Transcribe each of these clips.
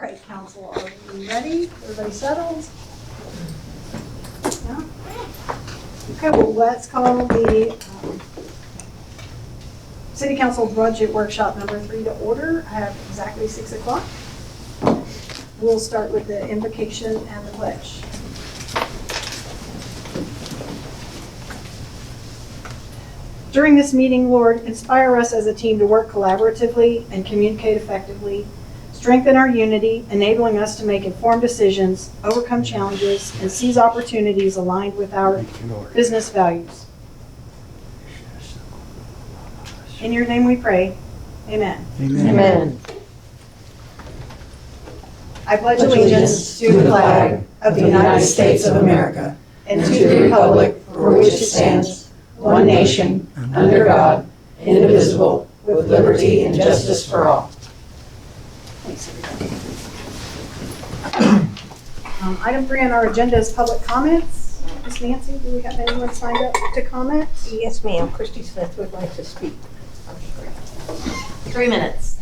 right, council, are we ready? Everybody settled? Yeah? Okay, well, let's call the City Council Budget Workshop number 3 to order at exactly 6 o'clock. We'll start with the invocation and the pledge. During this meeting, Lord, inspire us as a team to work collaboratively and communicate effectively, strengthen our unity, enabling us to make informed decisions, overcome challenges, and seize opportunities aligned with our business values. In your name we pray. Amen. Amen. Amen. I pledge allegiance to the flag of the United States of America and to the republic for which it stands, one nation, under God, indivisible, with liberty and justice for all. Thanks, everybody. Item 3 on our agenda is public comments. Ms. Nancy, do we have anyone signed up to comment? Yes, ma'am. Christy Smith would like to speak. 3 minutes.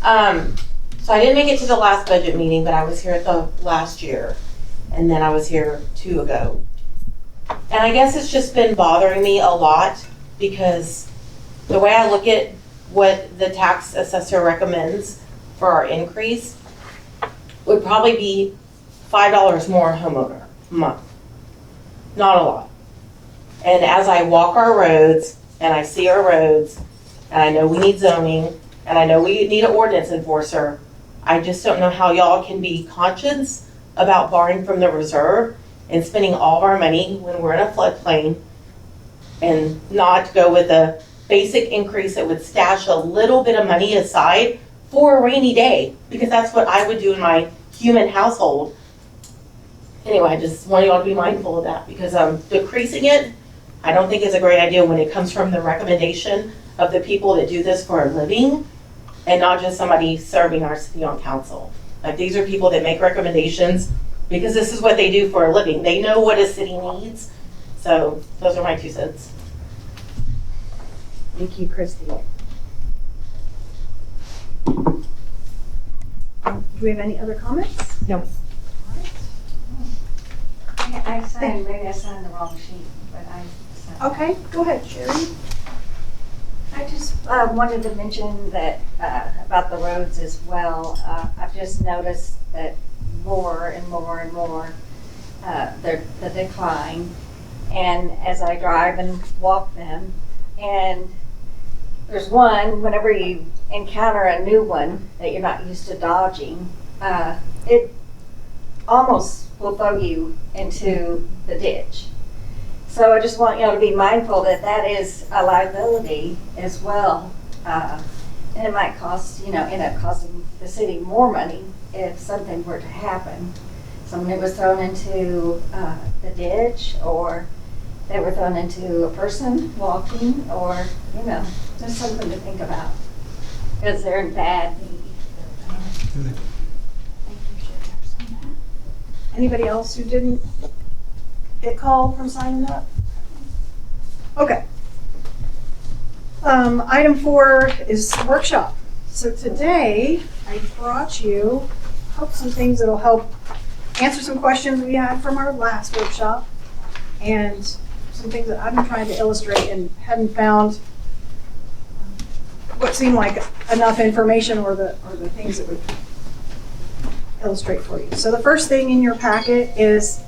So I didn't make it to the last budget meeting, but I was here at the last year, and then I was here 2 ago. And I guess it's just been bothering me a lot because the way I look at what the tax assessor recommends for our increase would probably be $5 more homeowner a month. Not a lot. And as I walk our roads and I see our roads, and I know we need zoning, and I know we need an ordinance enforcer, I just don't know how y'all can be conscious about borrowing from the reserve and spending all of our money when we're in a floodplain and not go with a basic increase that would stash a little bit of money aside for a rainy day, because that's what I would do in my human household. Anyway, I just want y'all to be mindful of that, because decreasing it, I don't think is a great idea when it comes from the recommendation of the people that do this for a living and not just somebody serving our city on council. Like, these are people that make recommendations because this is what they do for a living. They know what a city needs. So those are my 2 cents. Thank you, Christy. Do we have any other comments? No. Maybe I signed the wrong sheet, but I signed. Okay, go ahead, Sherry. I just wanted to mention that about the roads as well. I've just noticed that more and more and more the decline, and as I drive and walk them, and there's one, whenever you encounter a new one that you're not used to dodging, it almost will throw you into the ditch. So I just want you to be mindful that that is a liability as well. And it might cost, end up costing the city more money if something were to happen. Somebody was thrown into the ditch, or they were thrown into a person walking, or, just something to think about, because they're in bad need. Thank you, Sherry. Anybody else who didn't get called from signing up? Okay. Item 4 is workshop. So today I brought you some things that'll help answer some questions we had from our last workshop, and some things that I've been trying to illustrate and hadn't found what seemed like enough information or the things that would illustrate for you. So the first thing in your packet is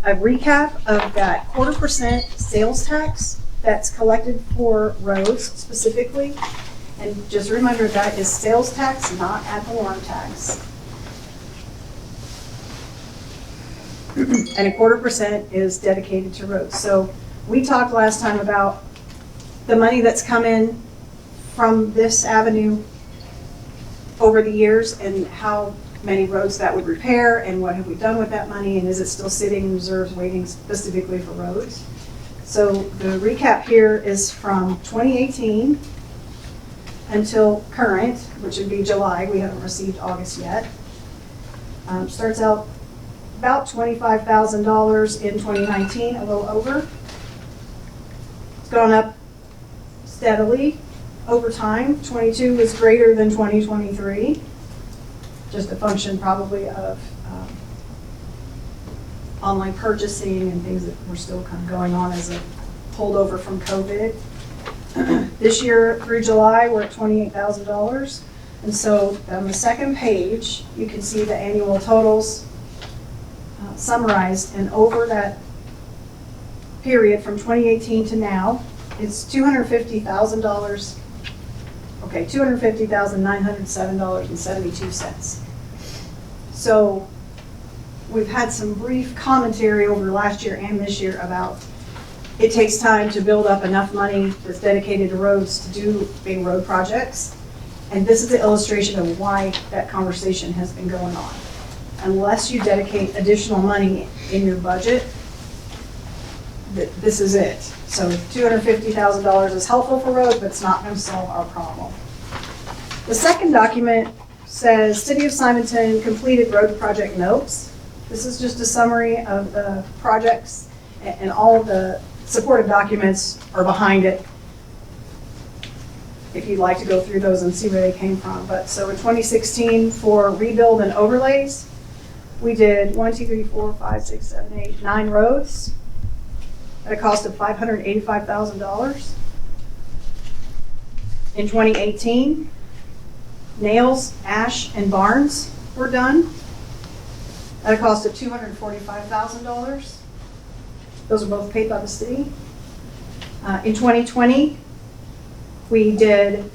a recap of that 0.25% sales tax that's collected for roads specifically. And just a reminder, that is sales tax, not ad valorem tax. And a 0.25% is dedicated to roads. So we talked last time about the money that's come in from this avenue over the years and how many roads that would repair, and what have we done with that money, and is it still sitting in reserves waiting specifically for roads. So the recap here is from 2018 until current, which would be July. We haven't received August yet. Starts out about $25,000 in 2019, a little over. It's gone up steadily over time. 22 was greater than 2023. just a function probably of online purchasing and things that were still kind of going on as a holdover from COVID. This year through July, we're at $28,000. And so on the second page, you can see the annual totals summarized, and over that period from 2018 to now, it's $250,000. Okay, $250,907.72. So we've had some brief commentary over last year and this year about it takes time to build up enough money that's dedicated to roads to do big road projects. And this is the illustration of why that conversation has been going on. Unless you dedicate additional money in your budget, this is it. So $250,000 is helpful for roads, but it's not going to solve our problem. The second document says City of Simonton completed road project notes. This is just a summary of the projects, and all of the supportive documents are behind it, if you'd like to go through those and see where they came from. But so in 2016, for rebuild and overlays, we did 9 roads at a cost of $585,000. In 2018, nails, ash, and barns were done at a cost of $245,000. Those are both paid by the city. In 2020, we did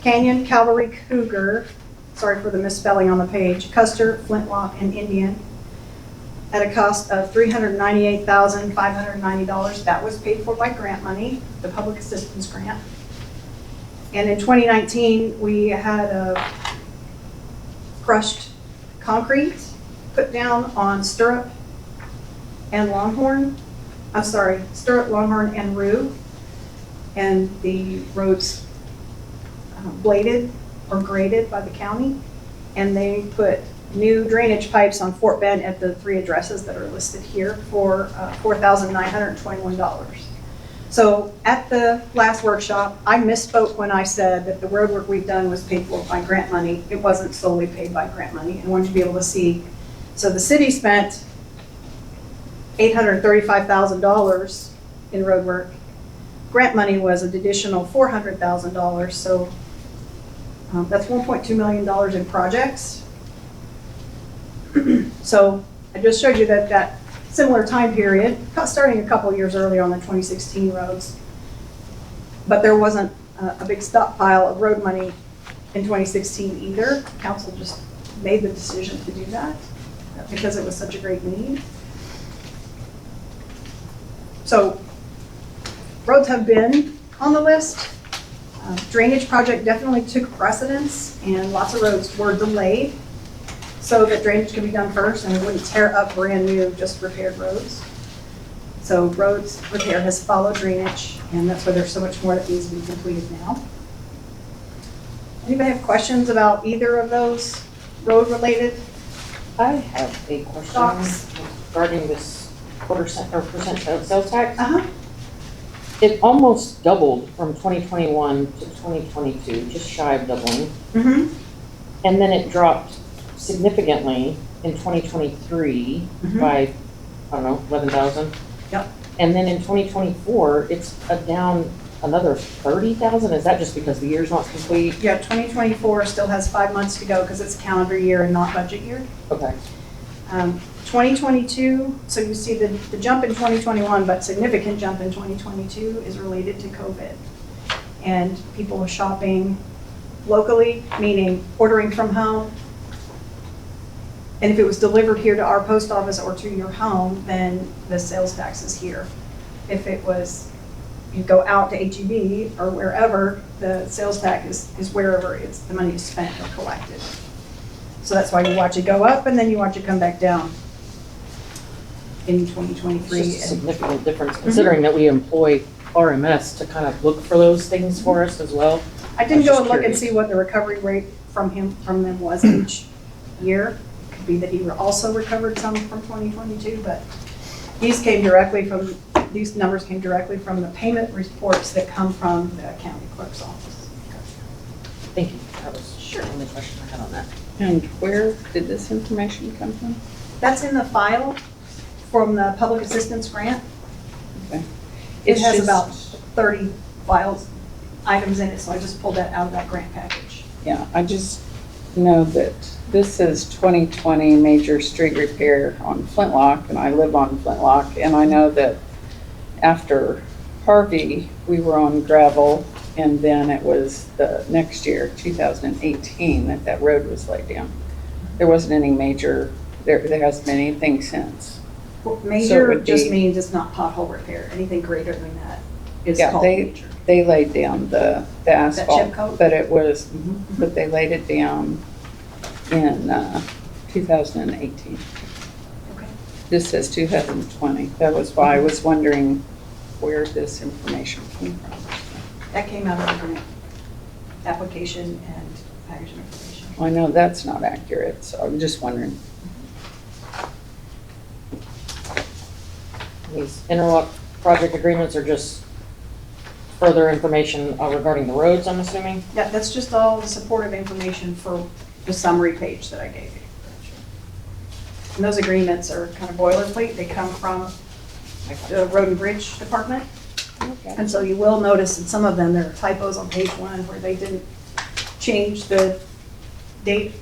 Canyon, Cavalry, Cougar, sorry for the misspelling on the page, Custer, Flintlock, and Indian at a cost of $398,590. That was paid for by grant money, the public assistance grant. And in 2019, we had a crushed concrete put down on Stirrup and Longhorn. I'm sorry, Stirrup, Longhorn, and Rue. And the roads bladed or graded by the county. And they put new drainage pipes on Fort Bend at the 3 addresses that are listed here for $4,921. So at the last workshop, I misspoke when I said that the road work we've done was paid for by grant money. It wasn't solely paid by grant money. I wanted you to be able to see. So the city spent $835,000 in road work. Grant money was an additional $400,000. So that's $1.2 million in projects. So I just showed you that similar time period, starting a couple years earlier on the 2016 roads, but there wasn't a big stockpile of road money in 2016 either. Council just made the decision to do that because it was such a great need. So roads have been on the list. Drainage project definitely took precedence, and lots of roads were delayed so that drainage could be done first and it wouldn't tear up brand new, just repaired roads. So roads repair has followed drainage, and that's why there's so much more that needs to be completed now. Anybody have questions about either of those road-related? I have a question Thoughts? regarding this percent sales tax. Uh-huh. It almost doubled from 2021 to 2022, just shy of doubling. Mm-hmm. And then it dropped significantly in 2023 by, I don't know, 11,000. Yep. And then in 2024, it's down another 30,000. Is that just because the year's not complete? Yeah, 2024 still has 5 months to go because it's calendar year and not budget year. Okay. 2022, so you see the jump in 2021, but significant jump in 2022 is related to COVID. And people are shopping locally, meaning ordering from home. And if it was delivered here to our post office or to your home, then the sales tax is here. If it was, you go out to HEB or wherever, the sales tax is wherever the money is spent or collected. So that's why you watch it go up and then you watch it come back down in 2023. It's just a significant difference, considering that we employ RMS to kind of look for those things for us as well. I didn't go and look and curious. see what the recovery rate from them was each year. Could be that he also recovered some from 2022, but these numbers came directly from the payment reports that come from the county clerk's office. Thank you. That was the only question I had on that. And where did this information come from? That's in the file from the public assistance grant. Okay. It It's has just- about 30 files, items in it, so I just pulled that out of that grant package. Yeah, I just know that this is 2020 major street repair on Flintlock, and I live on Flintlock, and I know that after Harvey, we were on gravel, and then it was the next year, 2018, that road was laid down. There wasn't any major, there hasn't been anything since. Major would just be- means it's not pothole repair. Anything greater than that is Yeah, called major. They laid down the asphalt, coat? but it was, but they laid it down in 2018. Okay. This says 2020. That was why I was wondering where this information came from. That came out of the grant application and package of information. I know that's not accurate, so I'm just wondering. These interlock project agreements are just further information regarding the roads, I'm assuming? Yeah, that's just all the supportive information for the summary page that I gave you. And those agreements are kind of boilerplate. They come from the Road and Bridge Department. Okay. And so you will notice in some of them, there are typos on page 1 where they didn't change the date.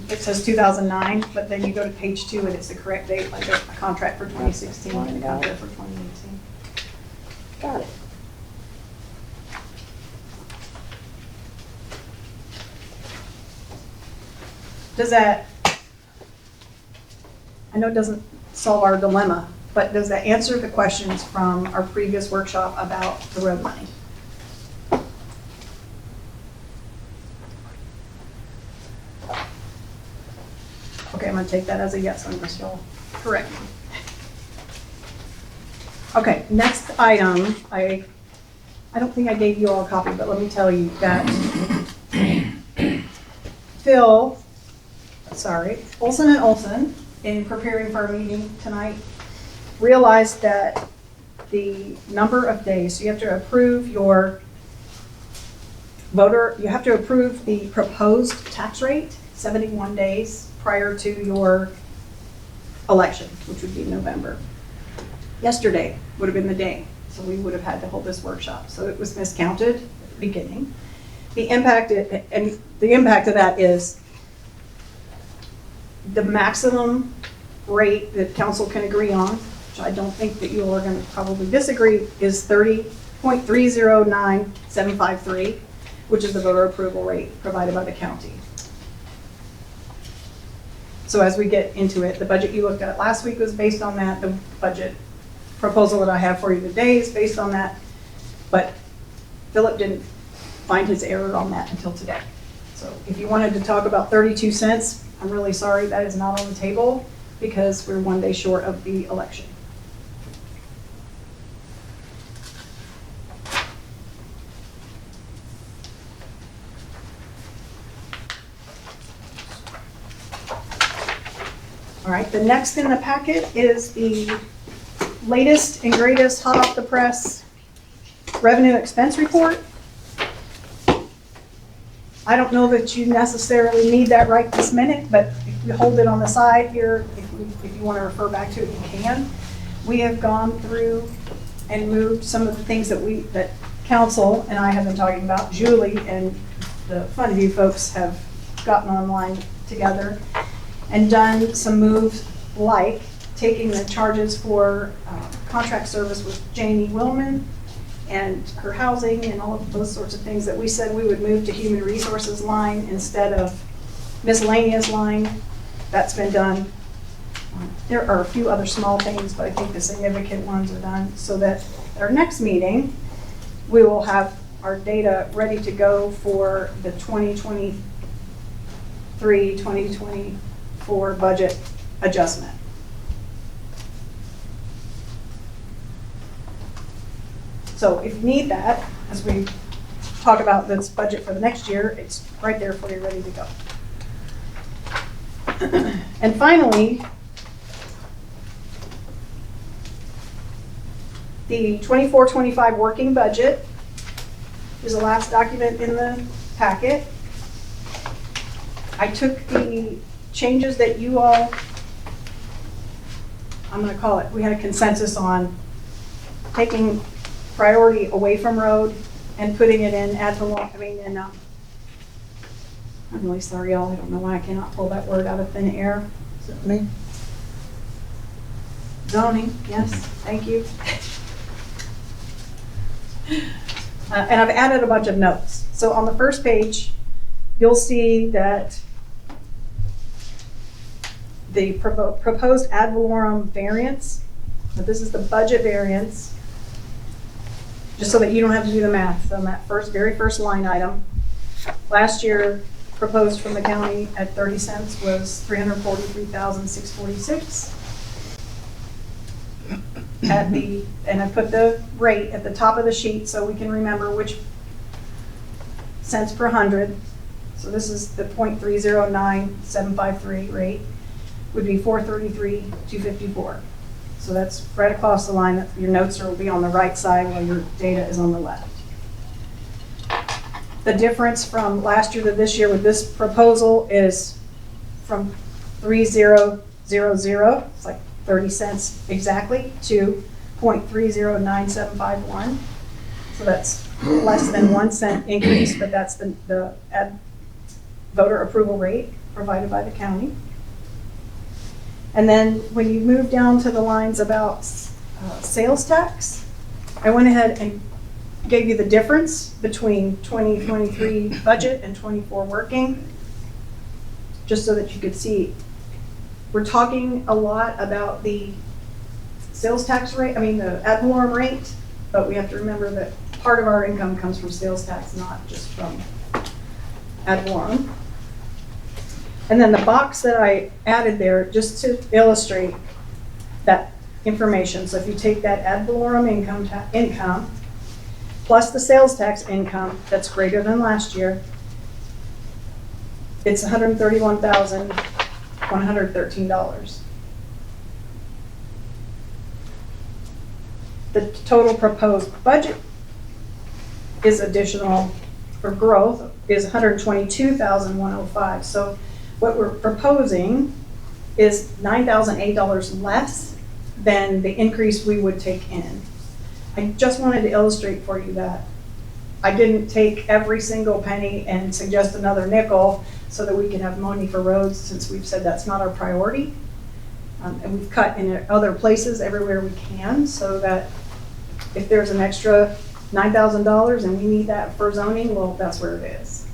It says 2009, but then you go to page 2 and it's the correct date, like a contract for 2016 and a contract for 2018. Got it. Does that, I know it doesn't solve our dilemma, but does that answer the questions from our previous workshop about the road money? Okay, I'm gonna take that as a yes unless y'all correct me. Okay, next item, I don't think I gave you all a copy, but let me tell you that Olson and Olson, in preparing for our meeting tonight, realized that the number of days, so you have to approve your you have to approve the proposed tax rate 71 days prior to your election, which would be November. Yesterday would have been the day, so we would have had to hold this workshop. So it was miscounted at the beginning. The impact of that is the maximum rate that council can agree on, which I don't think that you all are going to probably disagree, is 30.309753, which is the voter approval rate provided by the county. So as we get into it, the budget you looked at last week was based on that. The budget proposal that I have for you today is based on that. But Philip didn't find his error on that until today. So if you wanted to talk about 32 cents, I'm really sorry, that is not on the table because we're 1 day short of the election. All right, the next in the packet is the latest and greatest hot off the press revenue expense report. I don't know that you necessarily need that right this minute, but if you hold it on the side here, if you want to refer back to it, you can. We have gone through and moved some of the things that council and I have been talking about. Julie and the Fund View folks have gotten online together and done some moves like taking the charges for contract service with Janie Willman and her housing and all of those sorts of things that we said we would move to human resources line instead of miscellaneous line. That's been done. There are a few other small things, but I think the significant ones are done so that our next meeting, we will have our data ready to go for the 2023-2024 budget adjustment. So if you need that, as we talk about this budget for the next year, it's right there for you, ready to go. And finally, the 24-25 working budget is the last document in the packet. I took the changes that you all, I'm gonna call it, we had a consensus on taking priority away from road and putting it in ad valorem, I'm really sorry, y'all, I don't know why I cannot pull that word out of thin air. Me? Zoning, yes, thank you. And I've added a bunch of notes. So on the first page, you'll see that the proposed ad valorem variance, but this is the budget variance, just so that you don't have to do the math. On that very first line item, last year proposed from the county at 30 cents was $343,646. And I put the rate at the top of the sheet so we can remember which cents per hundred. So this is the 0.309753 rate, would be 433,254. So that's right across the line. Your notes will be on the right side while your data is on the left. The difference from last year to this year with this proposal is from 3000, it's like 30 cents exactly, to 0.309751. So that's less than 1 cent increase, but that's the voter approval rate provided by the county. And then when you move down to the lines about sales tax, I went ahead and gave you the difference between 2023 budget and 24 working, just so that you could see. We're talking a lot about the sales tax rate, the ad valorem rate, but we have to remember that part of our income comes from sales tax, not just from ad valorem. And then the box that I added there, just to illustrate that information. So if you take that ad valorem income plus the sales tax income that's greater than last year, it's $131,113. The total proposed budget is additional for growth is $122,105. So what we're proposing is $9,008 less than the increase we would take in. I just wanted to illustrate for you that I didn't take every single penny and suggest another nickel so that we can have money for roads, since we've said that's not our priority. And we've cut in other places everywhere we can, so that if there's an extra $9,000 and we need that for zoning, well, that's where it is.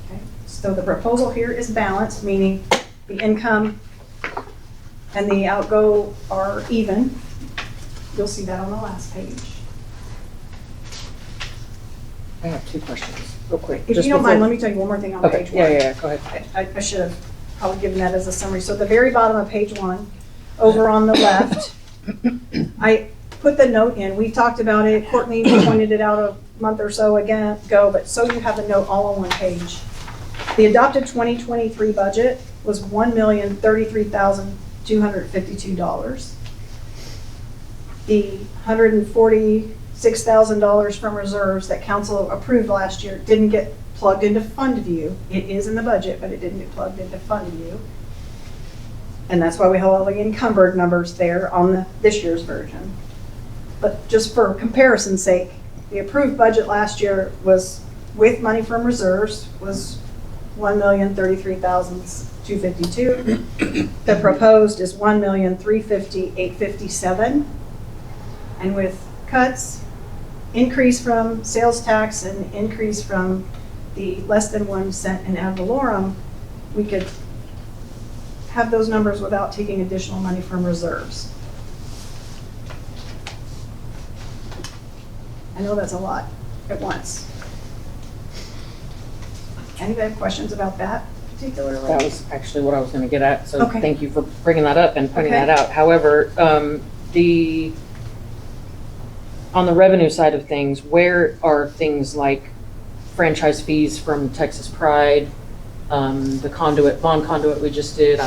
Okay. So the proposal here is balanced, meaning the income and the outgo are even. You'll see that on the last page. I have two questions, real quick. If you don't mind, let me tell you one more thing on page one. Yeah, go ahead. I should have probably given that as a summary. So at the very bottom of page one, over on the left, I put the note in. We talked about it. Courtney pointed it out a month or so ago, but so you have the note all on one page. The adopted 2023 budget was $1,033,252. The $146,000 from reserves that council approved last year didn't get plugged into fund view. It is in the budget, but it didn't get plugged into fund view. And that's why we have all the encumbered numbers there on this year's version. But just for comparison's sake, the approved budget last year was, with money from reserves, was $1,033,252. The proposed is $1,350,857. And with cuts, increase from sales tax and increase from the less than 1 cent in ad valorem, we could have those numbers without taking additional money from reserves. I know that's a lot at once. Anybody have questions about that particular? That was actually what I was gonna get at, so Okay. thank you for bringing that up and pointing Okay. that out. However, on the revenue side of things, where are things like franchise fees from Texas Pride, the bond conduit we just did,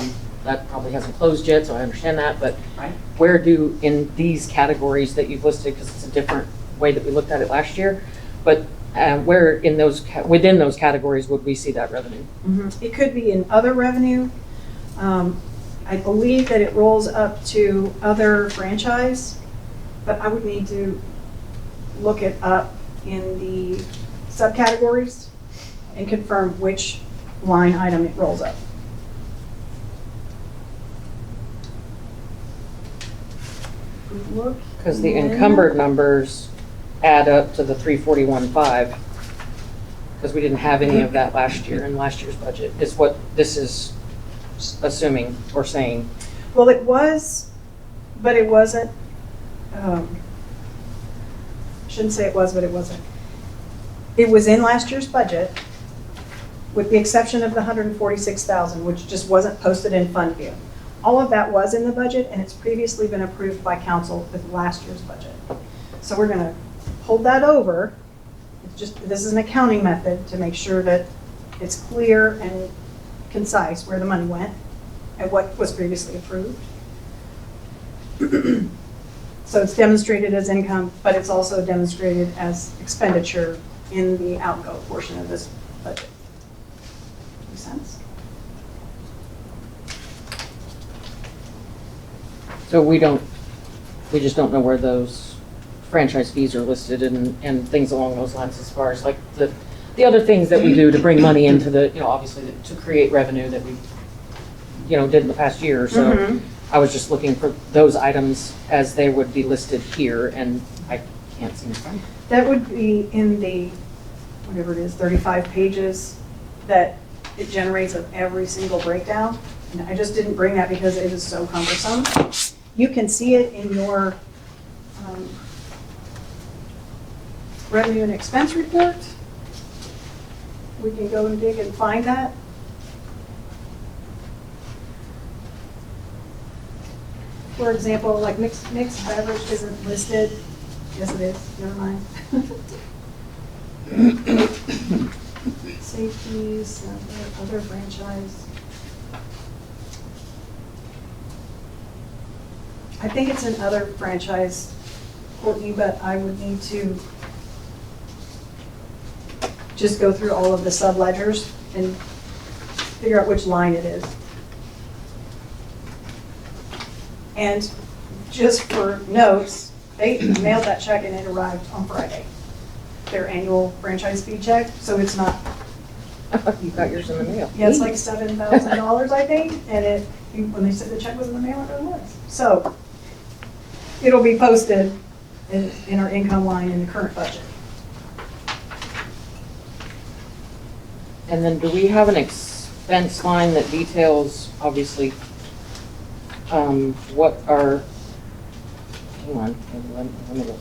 that probably hasn't closed yet, so I understand that, but Right. where do, in these categories that you've listed, because it's a different way that we looked at it last year, but where in those, within those categories would we see that revenue? It could be in other revenue. I believe that it rolls up to other franchise, but I would need to look it up in the subcategories and confirm which line item it rolls up. Look Because the in- encumbered numbers add up to the 341.5. Because we didn't have any of that last year in last year's budget, is what this is assuming or saying. Well, it was, but it wasn't, shouldn't say it was, but it wasn't. It was in last year's budget, with the exception of the 146,000, which just wasn't posted in fund view. All of that was in the budget, and it's previously been approved by council with last year's budget. So we're gonna hold that over. It's just, this is an accounting method to make sure that it's clear and concise where the money went and what was previously approved. So it's demonstrated as income, but it's also demonstrated as expenditure in the outgo portion of this budget. Make sense? So we just don't know where those franchise fees are listed and things along those lines as far as like the other things that we do to bring money into the, obviously to create revenue that we, did in the past year or so. Mhm. I was just looking for those items as they would be listed here, and I can't seem to find them. That would be in the, whatever it is, 35 pages that it generates of every single breakdown. And I just didn't bring that because it is so cumbersome. You can see it in your revenue and expense report. We can go and dig and find that. For example, like mixed beverage isn't listed. Yes, it is. Never mind. Safeties, other franchise. I think it's in other franchise, Courtney, but I would need to just go through all of the sub-ledgers and figure out which line it is. And just for notes, they mailed that check and it arrived on Friday. Their annual franchise fee check, so it's not, You got yours in the mail. yeah, it's like $7,000, I think, and when they said the check was in the mail, it was. So it'll be posted in our income line in the current budget. And then do we have an expense line that details, obviously, what our, hang on, let me look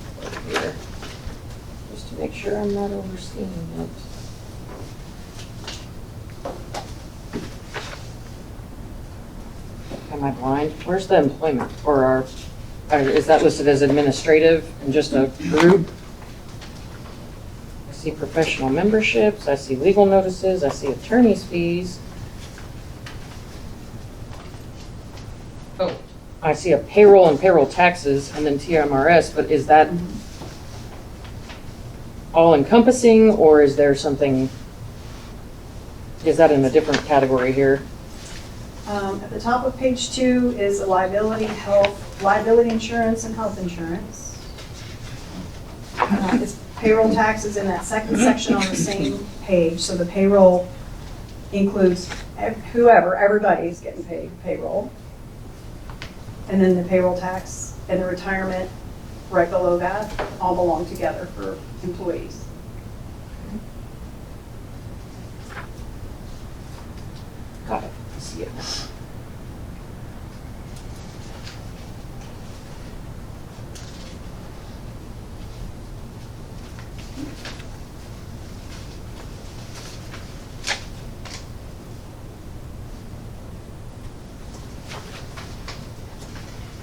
here, just to make sure I'm not overseeing it. Am I blind? Where's the employment or is that listed as administrative and just a group? I see professional memberships, I see legal notices, I see attorney's fees. Oh, I see a payroll and payroll taxes and then TMRS, but is that all encompassing or is there something, is that in a different category here? At the top of page 2 is liability insurance and health insurance. It's payroll taxes in that second section on the same page. So the payroll includes everybody's getting paid payroll. And then the payroll tax and the retirement right below that all belong together for employees. Got it, I see it now.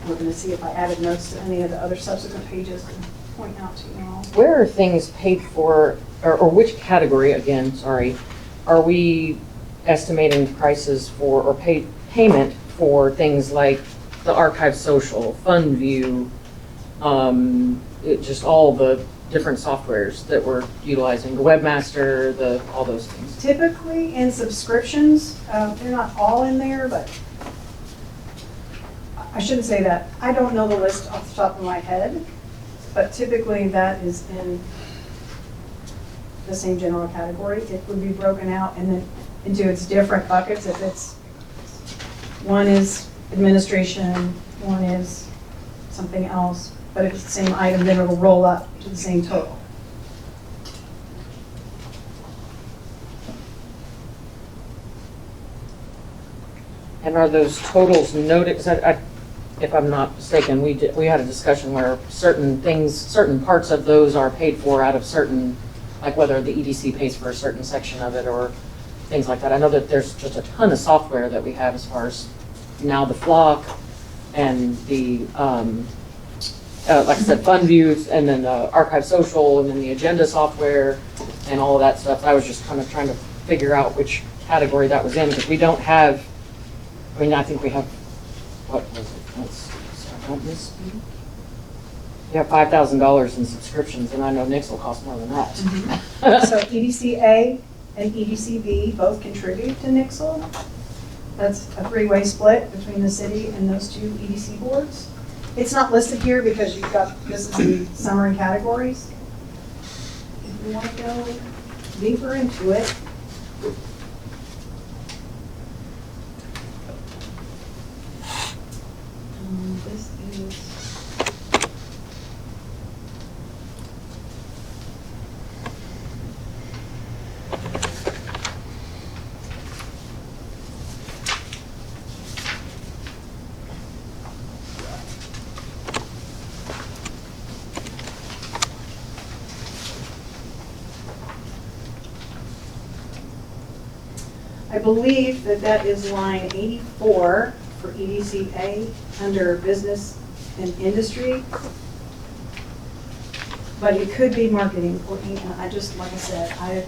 We're going to see if I added notes to any of the other subsequent pages to point out to you all. Where are things paid for, or which category, again, sorry, are we estimating prices for, or payment for things like the archive social, fund view, just all the different softwares that we're utilizing, the webmaster, all those things. Typically in subscriptions, they're not all in there, but I shouldn't say that. I don't know the list off the top of my head, but typically that is in the same general category. It would be broken out and then into its different buckets. If it's, one is administration, one is something else, but if it's the same item, then it'll roll up to the same total. And are those totals noted, 'cause if I'm not mistaken, we had a discussion where certain things, certain parts of those are paid for out of certain, like whether the EDC pays for a certain section of it or things like that. I know that there's just a ton of software that we have as far as now the flock and the, like I said, fund views, and then archive social, and then the agenda software and all of that stuff. I was just kind of trying to figure out which category that was in, because we don't have, I mean, I think we have, what was it? Let's see, so I don't misspeak. We have $5,000 in subscriptions, and I know Nix will cost more than that. So EDCA and EDCB both contribute to Nixle. That's a three-way split between the city and those two EDC boards. It's not listed here because you've got, this is the summary categories. If you want to go deeper into it. This is. I believe that that is line 84 for EDCA under business and industry. But it could be marketing, Courtney, and I just, like I said, I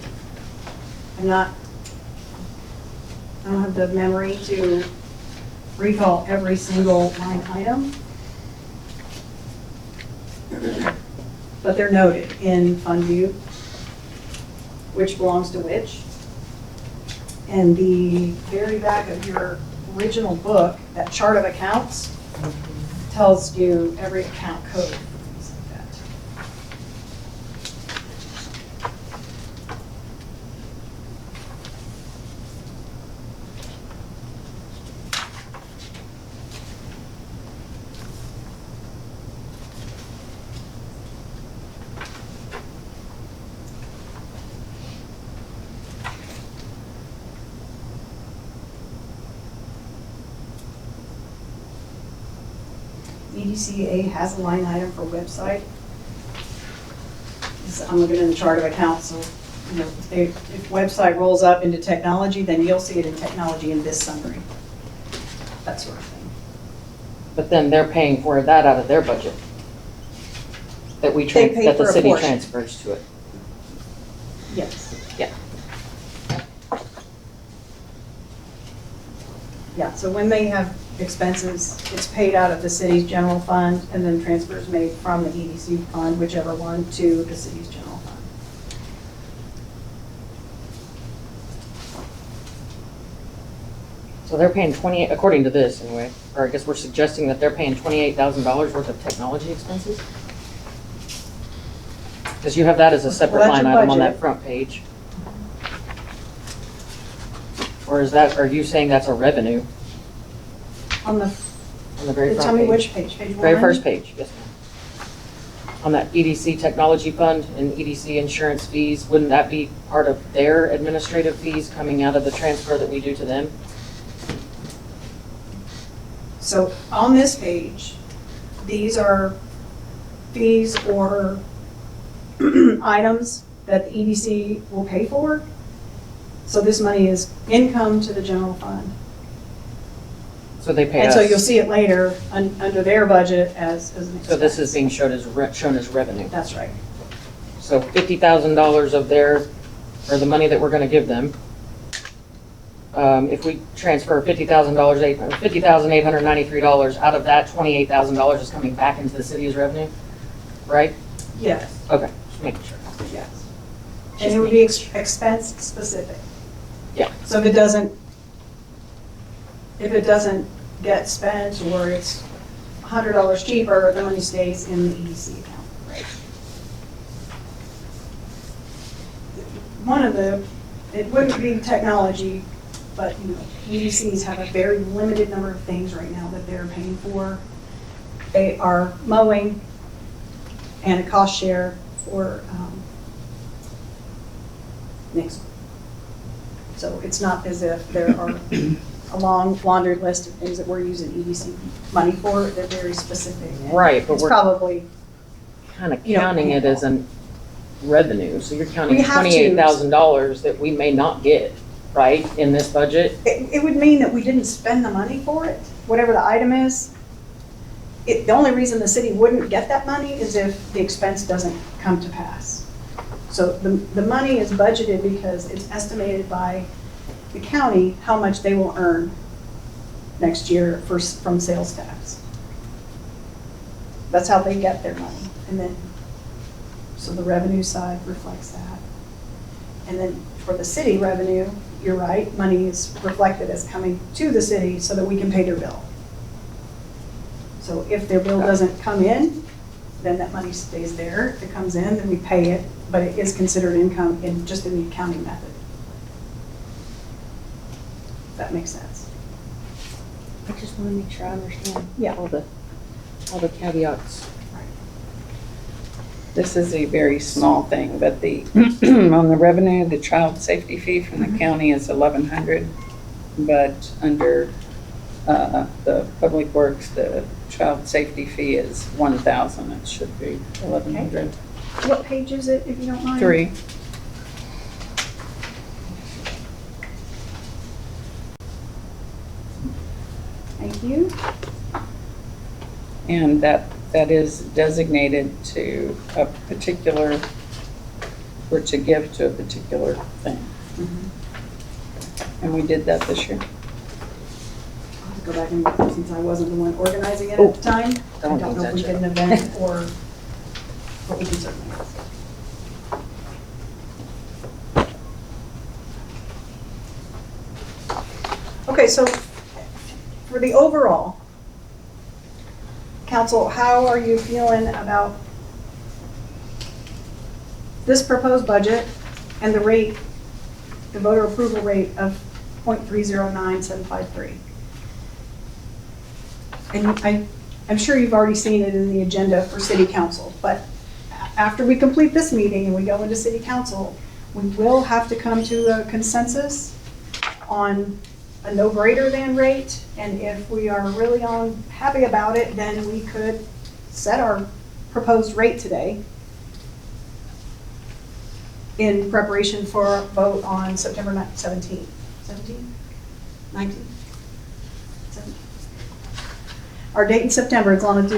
don't have the memory to recall every single line item. But they're noted in fund view, which belongs to which. And the very back of your original book, that chart of accounts, tells you every account code, things like that. EDCA has a line item for website. I'm looking in the chart of accounts, so you know, if website rolls up into technology, then you'll see it in technology in this summary. That sort of thing. But then they're paying for that out of their budget. That They pay that for the a city portion. transfers to it. Yes. Yeah. Yeah, so when they have expenses, it's paid out of the city's general fund and then transfers made from the EDC fund, whichever one, to the city's general fund. So they're paying 28, according to this anyway, or I guess we're suggesting that they're paying $28,000 worth of technology expenses? Because you have that as a separate Well, that's line your item on that budget. front page. Or is that, are you saying that's a revenue On the, on the very front page? tell me which page, page one? Very first page, yes ma'am. On that EDC technology fund and EDC insurance fees, wouldn't that be part of their administrative fees coming out of the transfer that we do to them? So on this page, these are fees or items that the EDC will pay for. So this money is income to the general fund. So they pay And us. so you'll see it later under their budget as an expense. So this is being shown as revenue. That's right. So $50,000 of their, or the money that we're gonna give them, if we transfer $50,893 out of that, $28,000 is coming back into the city as revenue, right? Yes. Okay, Just making sure. Yes. And it would be expense specific. Yeah. So if it doesn't get spent or it's $100 cheaper, the money stays in the EDC account. Right. One of it wouldn't be technology, but EDCs have a very limited number of things right now that they're paying for. They are mowing and a cost share for next. So it's not as if there are a long laundry list of things that we're using EDC money for. They're very specific. Right, but It's we're probably, kind of you know, counting it as a revenue, so you're counting We have to. $28,000 that we may not get, right, in this budget? it would mean that we didn't spend the money for it, whatever the item is. The only reason the city wouldn't get that money is if the expense doesn't come to pass. So the money is budgeted because it's estimated by the county how much they will earn next year from sales tax. That's how they get their money. And then, so the revenue side reflects that. And then for the city revenue, you're right, money is reflected as coming to the city so that we can pay their bill. So if their bill doesn't come in, then that money stays there. If it comes in, then we pay it, but it is considered income just in the accounting method. If that makes sense. I just want to make sure I understand Yeah. all the caveats. This is a very small thing, but on the revenue, the child safety fee from the county is $1,100, but under the public works, the child safety fee is $1,000. It should be $1,100. What page is it, if you don't mind? 3. Thank you. And that is designated to a particular, or to give to a particular thing. And we did that this year. I'll have to go back and look since I wasn't the one organizing it at the time. I don't know if we did an event or what we can certainly ask. Okay, so for the overall, council, how are you feeling about this proposed budget and the rate, the voter approval rate of 0.309753? And I'm sure you've already seen it in the agenda for city council, but after we complete this meeting and we go into city council, we will have to come to a consensus on a no greater than rate, and if we are really happy about it, then we could set our proposed rate today in preparation for a vote on September 17th. 17th? 19th? 17th. Our date in September is on a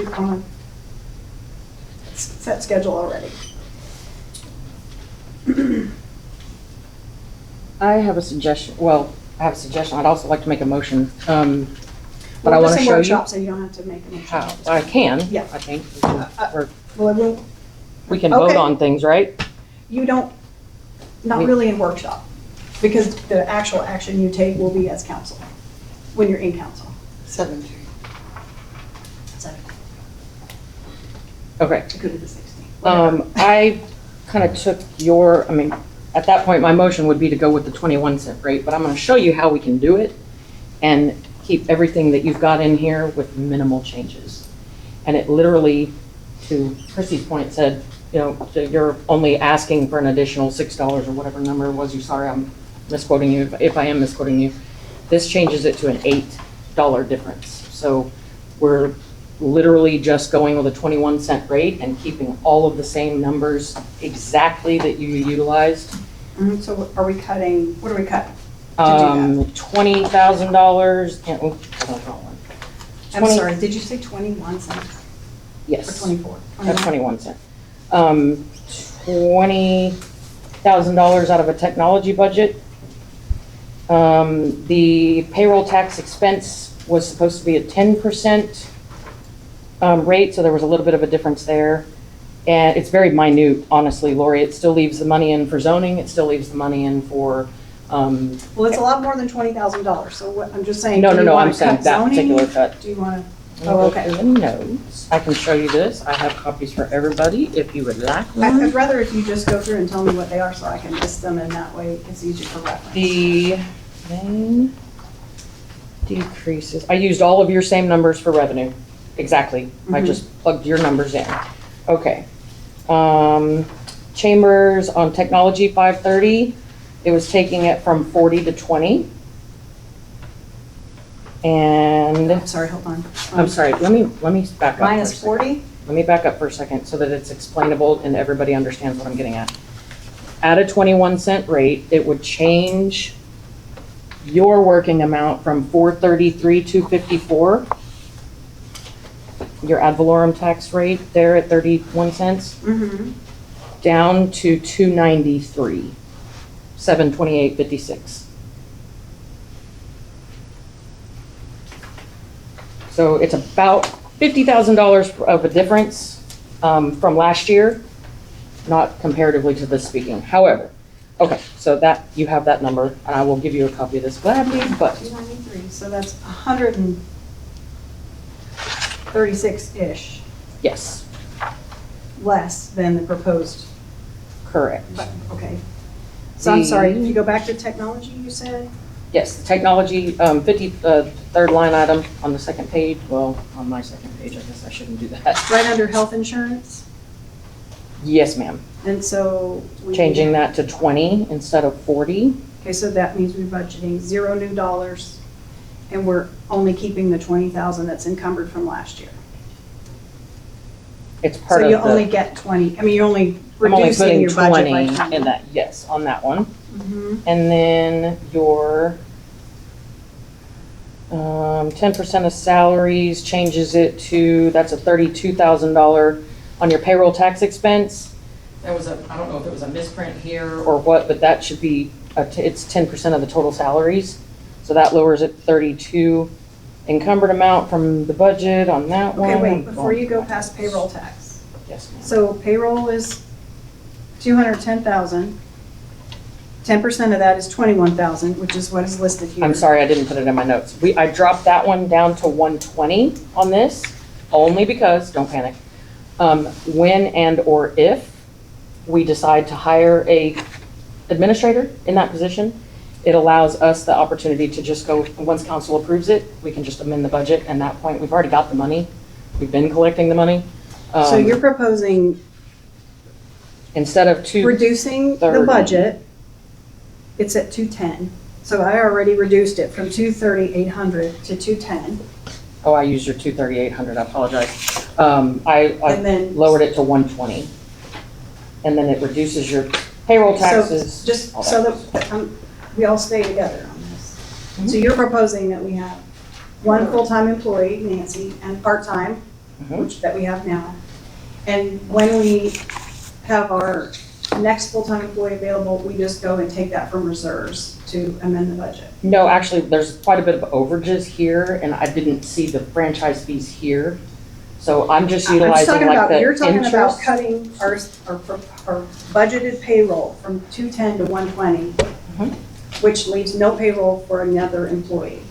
set schedule already. I have a suggestion, I'd also like to make a motion, but I Well, want just to in show you workshop, so you don't have to make a motion. how. I can, Yeah. I think. Well, it will, We can vote Okay. on things, right? you don't, not really in workshop, because the actual action you take will be as council, when you're in council. 17. So Okay. it could be the 16th. I kind of took at that point, my motion would be to go with the 21-cent rate, but I'm going to show you how we can do it and keep everything that you've got in here with minimal changes. And it literally, to Chrissy's point, said, so you're only asking for an additional $6 or whatever number it was. Sorry, I'm misquoting you. If I am misquoting you, this changes it to an $8 difference. So we're literally just going with a 21-cent rate and keeping all of the same numbers exactly that you utilized. So are we cutting, what are we cutting? $20,000. I'm sorry, did you say 21 cents or Yes. 24? 21 cents. $20,000 out of a technology budget. The payroll tax expense was supposed to be a 10% rate, so there was a little bit of a difference there. And it's very minute, honestly, Lori. It still leaves the money in for zoning. It still leaves the money in for, Well, it's a lot more than $20,000, so what, I'm just saying. no, do no, you no, wanna I'm saying cut that zoning? particular cut. Do you want to, Let me oh, go okay. through the notes. I can show you this. I have copies for everybody if you would like I'd one. rather if you just go through and tell me what they are so I can list them and that way it's easier for reference. The main decreases, I used all of your same numbers for revenue. Exactly. I Mhm. just plugged your numbers in. Okay. Chambers on technology 530, it was taking it from 40 to 20. And I'm sorry, hold on. I'm sorry, let me back up. Minus for a second. 40? Let me back up for a second so that it's explainable and everybody understands what I'm getting at. At a 21-cent rate, it would change your working amount from 433,254, your ad valorem tax rate there at 31 cents, Mm-hmm. down to 293, 728.56. So it's about $50,000 of a difference from last year, not comparatively to this speaking. However, okay, so that, you have that number, and I will give you a copy of this gladly, but 293, so that's 136-ish yes, less than the proposed, correct. but, okay. So I'm sorry, if you go back to technology, you said? Yes, the technology, 53rd line item on the second page, well, on my second page, I guess I shouldn't do that. Right under health insurance, Yes, ma'am. and so. Changing that to 20 instead of 40. Okay, so that means we're budgeting $0 new, and we're only keeping the 20,000 that's encumbered from last year. It's part So of you only the, get 20, I mean, you're only I'm only reducing putting your budget 20 by in 20. that, yes, on that one. Mhm. And then your 10% of salaries changes it to, that's a $32,000 on your payroll tax expense. There was a, I don't know if it was a misprint here or what, but that should be, it's 10% of the total salaries. So that lowers it 32 encumbered amount from the budget on that one. Okay, wait, before you go past payroll tax. Yes, ma'am. So payroll is 210,000. 10% of that is 21,000, which is what is listed here. I'm sorry, I didn't put it in my notes. I dropped that one down to 120 on this, only because, don't panic, when and or if we decide to hire a administrator in that position, it allows us the opportunity to just go, once council approves it, we can just amend the budget, and at that point, we've already got the money. We've been collecting the money. So you're proposing Instead of reducing the 230. budget, it's at 210. So I already reduced it from 230,800 to 210. Oh, I used your 23800, I apologize. I And then. lowered it to 120. And then it reduces your payroll taxes. So just all so that. that we all stay together on this. Mm-hmm. So you're proposing that we have one full-time employee, Nancy, and part-time, Mhm. which that we have now. And when we have our next full-time employee available, we just go and take that from reserves to amend the budget. No, actually, there's quite a bit of overages here, and I didn't see the franchise fees here. So I'm just I'm just utilizing talking like about, the you're talking about interest. cutting our budgeted payroll from 210 to 120, Mhm. which leaves no payroll for another employee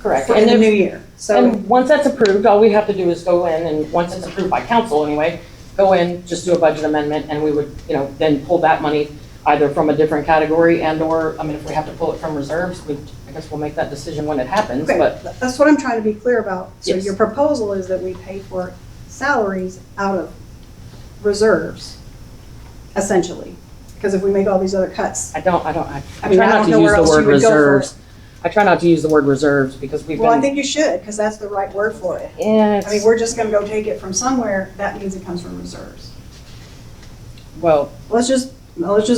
Correct. for And the if- new year. So, And once that's approved, all we have to do is go in, and once it's approved by council anyway, go in, just do a budget amendment, and we would, then pull that money either from a different category and or, I mean, if we have to pull it from reserves, I guess we'll make that decision when it happens, okay, but that's what I'm trying to be clear about. So Yes. your proposal is that we pay for salaries out of reserves, essentially. Because if we make all these other cuts, I try mean, not I to don't know use where the else you word would go for it. reserves. I try not to use the word reserves because we've well, I been, think you should, because that's the right word for it. yeah, I mean, it's, we're just gonna go take it from somewhere, that means it comes from reserves. well, Let's just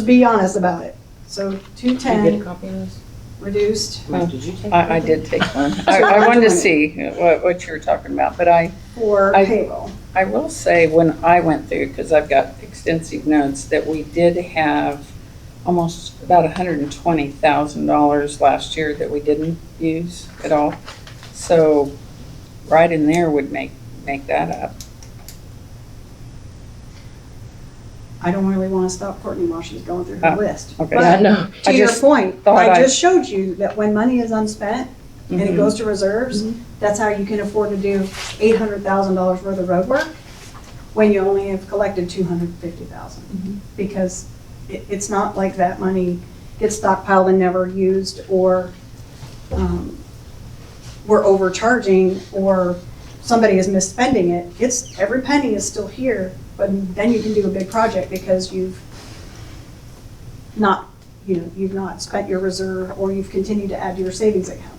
be honest about it. So did you get a 210 copy of this? reduced Mike, did you take? I did take one. I wanted to see what you were talking about, but for I- payroll. I will say when I went through, because I've got extensive notes, that we did have almost about $120,000 last year that we didn't use at all. So right in there would make that up. I don't really want to stop Courtney while she's going through her list. okay. But Yeah, no, to I your just point, thought I I- just showed you that when money is unspent and it Mhm. goes to reserves, that's how you can afford to do $800,000 worth of road work when you only have collected 250,000. Because it's not like that money gets stockpiled and never used, or we're overcharging, or somebody is misspending it. It's, every penny is still here, but then you can do a big project because you've not spent your reserve, or you've continued to add to your savings account.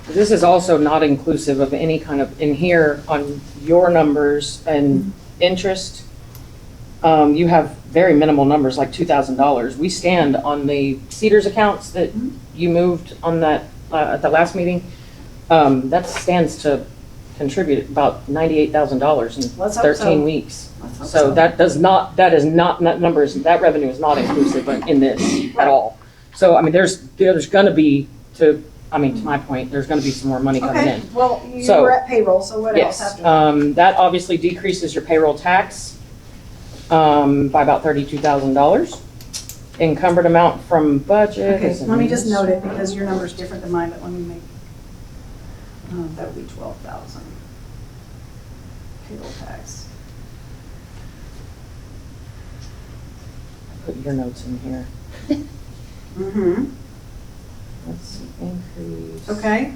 This is also not inclusive of any kind of, in here on your numbers and interest, you have very minimal numbers, like $2,000. We stand on the Cedars accounts that you moved on that, at the last meeting. That stands to contribute about $98,000 in Let's hope 13 so. weeks. Let's hope So that numbers, that revenue is not inclusive in this at all. So, I mean, there's gonna be, to my point, there's gonna be some more money coming Okay, in. well, you So- were at payroll, so what else Yes, after that? that obviously decreases your payroll tax, by about $32,000. Encumbered amount from budget. Okay, is let me just in- note it, because your number's different than mine, but let me make, that would be 12,000. Payroll tax. Put your notes in here. Mm-hmm, Let's see, increase. okay,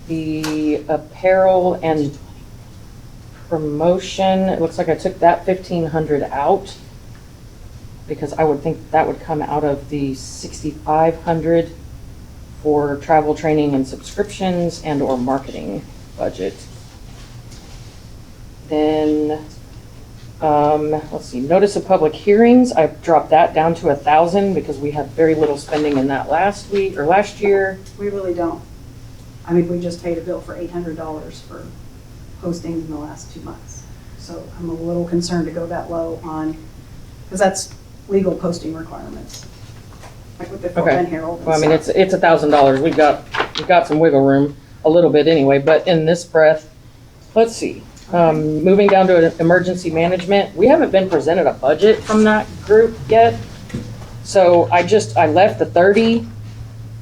The apparel and promotion, it looks like I took that 1,500 out because I would think that would come out of the 6,500 for travel, training, and subscriptions and or marketing budget. Then, let's see, notice of public hearings, I've dropped that down to 1,000 because we had very little spending in that last week or last year. we really don't. I mean, we just paid a bill for $800 for postings in the last 2 months. So I'm a little concerned to go that low on, because that's legal posting requirements. Like with the Fort Okay. Bend Herald and Well, I mean, stuff. it's $1,000. We've got some wiggle room, a little bit anyway, but in this breath, let's see. Moving down to emergency management, we haven't been presented a budget from that group yet. So I left the 30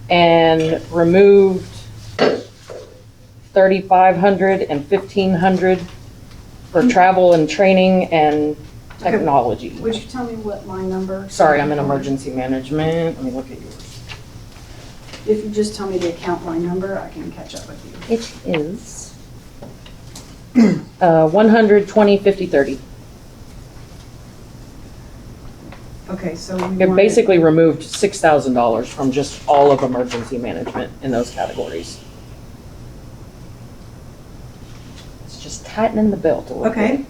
and removed 3,500 and 1,500 for travel and training and technology. Would you tell me what line number? Sorry, I'm in emergency management. Let me look at yours. If you just tell me the account line number, I can catch up with you. It is 120/50/30. Okay, so we It want. basically removed $6,000 from just all of emergency management in those categories. It's just tightening the belt a little bit. Okay,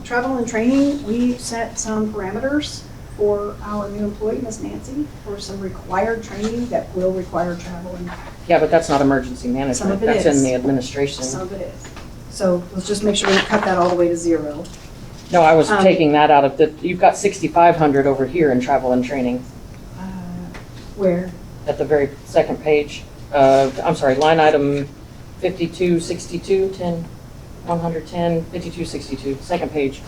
travel and training, we set some parameters for our new employee, Miss Nancy, for some required training that will require travel, and Yeah, but that's not emergency Some management. of it That's is. in the administration. some of it is. So let's just make sure we don't cut that all the way to zero. No, I was Um, taking that out of the, you've got 6,500 over here in travel and training Where? at the very second page. I'm sorry, line item 5262, 10, 110, 5262, second page.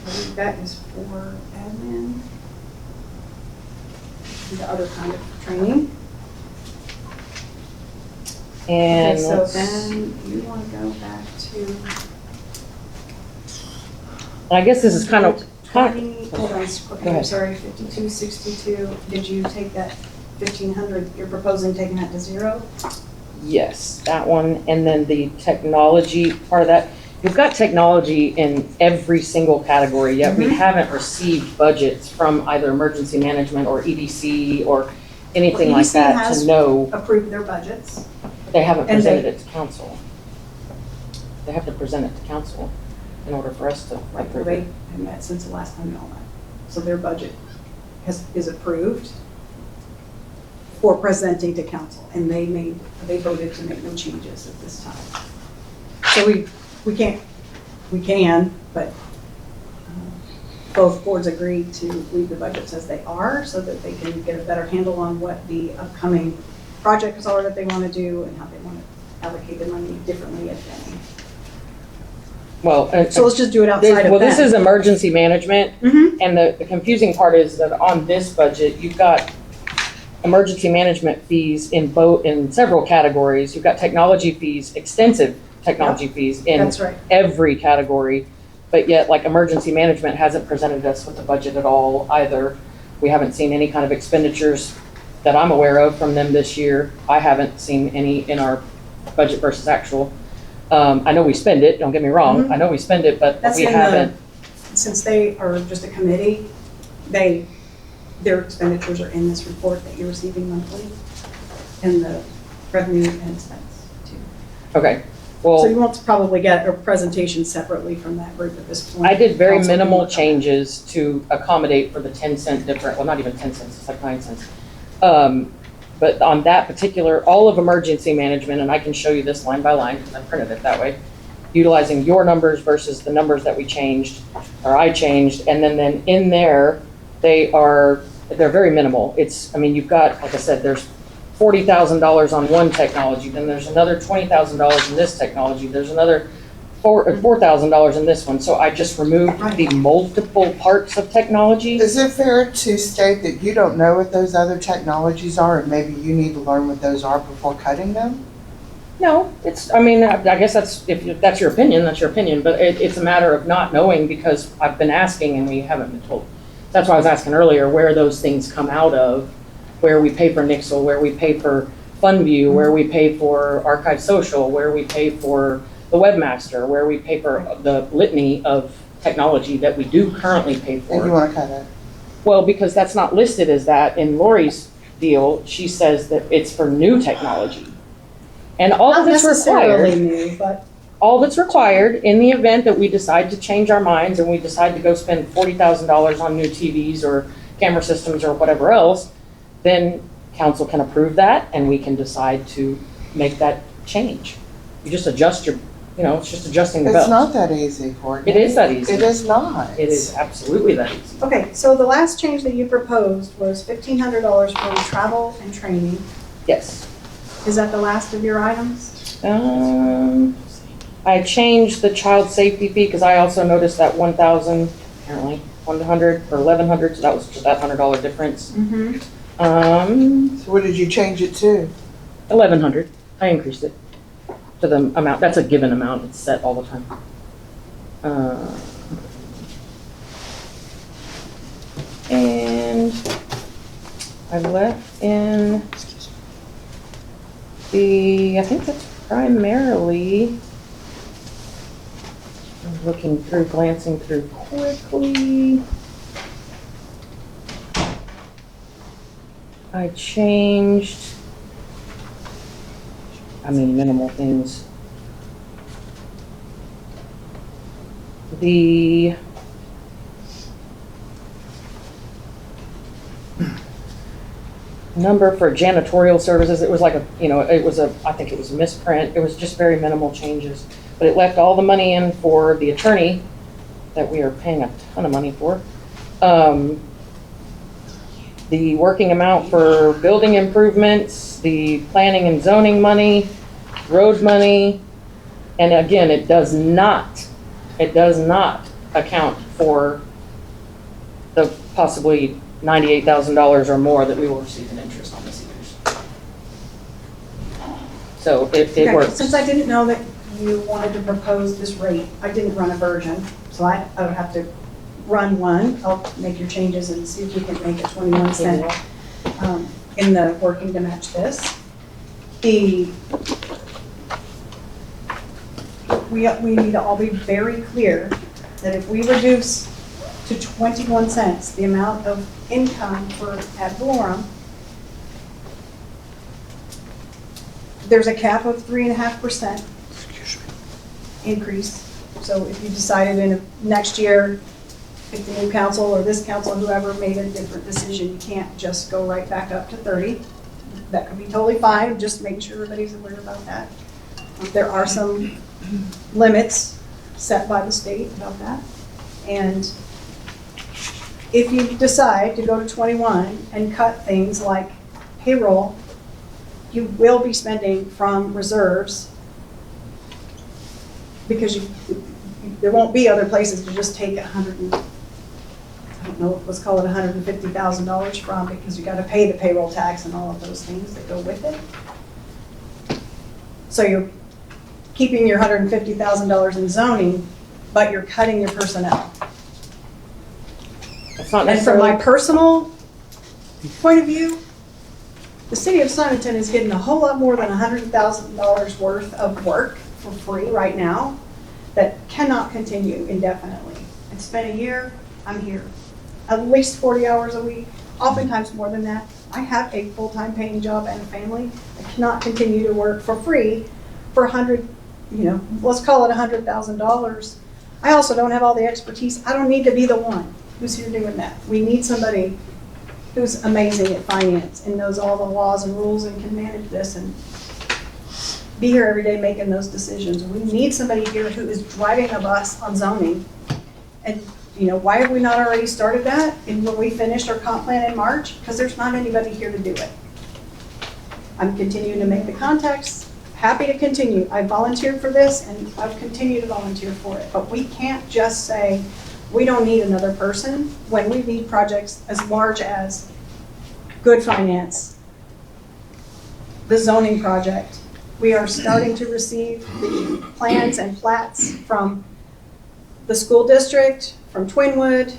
I think that is for admin. The other kind of training. And Okay, so let's- then you want to go back to. I guess this is kind of, 20, hold on, Go I'm ahead. sorry, 5262, did you take that 1,500, you're proposing taking that to zero? yes, that one, and then the technology part of that. We've got technology in every single category, yet we Mhm. haven't received budgets from either emergency management or EDC or anything Well, like EDC that has- to know. Approve their budgets. They haven't and presented they- it to council. They have to present it to council in order for us to Well, approve they it. have met since the last time y'all met. So their budget is approved for presenting to council, and they voted to make no changes at this time. So we can, but both boards agreed to leave the budgets as they are so that they can get a better handle on what the upcoming projects are that they want to do and how they want to allocate the money differently, if any. Well, So let's just do it outside of that. well, this is emergency management, Mhm. and the confusing part is that on this budget, you've got emergency management fees in several categories. You've got technology fees, extensive technology fees in That's right. every category, but yet like emergency management hasn't presented us with the budget at all either. We haven't seen any kind of expenditures that I'm aware of from them this year. I haven't seen any in our budget versus actual. I know we spend it, don't get me wrong. Mhm. I know we spend it, but That's we in haven't. Since they are just a committee, their expenditures are in this report that you're receiving monthly, and the revenue and expense too. Okay, So well, you want to probably get a presentation separately from that group at this point. I did very Council can minimal work on that. changes to accommodate for the 10-cent difference, well, not even 10 cents, it's like 9 cents. But on that particular, all of emergency management, and I can show you this line by line, because I printed it that way, utilizing your numbers versus the numbers that we changed, or I changed, and then in there, they're very minimal. I mean, you've got, like I said, there's $40,000 on one technology, then there's another $20,000 in this technology, there's another $4,000 in this one. So I just removed the multiple parts of technology. Is it fair to state that you don't know what those other technologies are and maybe you need to learn what those are before cutting them? No, I mean, I guess if that's your opinion, that's your opinion, but it's a matter of not knowing because I've been asking and we haven't been told. That's why I was asking earlier where those things come out of, where we pay for Nixle, where we pay for FundView, where we pay for Archive Social, where we pay for the Webmaster, where we pay for the litany of technology that we do currently pay And you for. want to cut it? Well, because that's not listed as that in Lori's deal, she says that it's for new technology. And all Not that's necessarily required, new, but all that's required in the event that we decide to change our minds and we decide to go spend $40,000 on new TVs or camera systems or whatever else, then council can approve that and we can decide to make that change. You just adjust it's just adjusting the It's belts. not that easy, Courtney. It is that easy. It is not. It is absolutely that easy. okay, so the last change that you proposed was $1,500 for travel and training. Yes. Is that the last of your items? I changed the child safety fee because I also noticed that 1,000, apparently 100 or 1,100, so that was just that $100 difference. Mm-hmm. So what did you change it to? 1,100. I increased it to the amount. That's a given amount. It's set all the time. And I left in I think that's primarily, I'm glancing through quickly. I changed, minimal things. The number for janitorial services, it was like I think it was a misprint. It was just very minimal changes. But it left all the money in for the attorney that we are paying a ton of money for. The working amount for building improvements, the planning and zoning money, road money, and again, it does not account for the possibly $98,000 or more that we will receive in interest on this year's. So it Okay, works. since I didn't know that you wanted to propose this rate, I didn't run a version, so I would have to run one. I'll make your changes and see if we can make it 21 cent in the working to match this. We need to all be very clear that if we reduce to 21 cents the amount of income for ad valorem, there's a cap of 3.5% increase. So if you decided in next year, if the new council or this council, whoever made a different decision, you can't just go right back up to 30. That could be totally fine, just making sure everybody's aware about that. There are some limits set by the state about that. And If you decide to go to 21 and cut things like payroll, you will be spending from reserves because there won't be other places to just take I don't know, let's call it $150,000 from, because you got to pay the payroll tax and all of those things that go with it. So you're keeping your $150,000 in zoning, but you're cutting your personnel. It's not And from necessarily. my personal point of view, the city of Simonton is getting a whole lot more than $100,000 worth of work for free right now that cannot continue indefinitely. It's been a year, I'm here. At least 40 hours a week, oftentimes more than that. I have a full-time paying job and a family. I cannot continue to work for free for let's call it $100,000. I also don't have all the expertise. I don't need to be the one who's here doing that. We need somebody who's amazing at finance and knows all the laws and rules and can manage this and be here every day making those decisions. We need somebody here who is driving a bus on zoning. And why have we not already started that? And when we finished our comp plan in March? Because there's not anybody here to do it. I'm continuing to make the contacts, happy to continue. I volunteered for this and I'll continue to volunteer for it. But we can't just say, we don't need another person when we need projects as large as good finance, the zoning project. We are starting to receive the plans and plats from the school district, from Twinwood,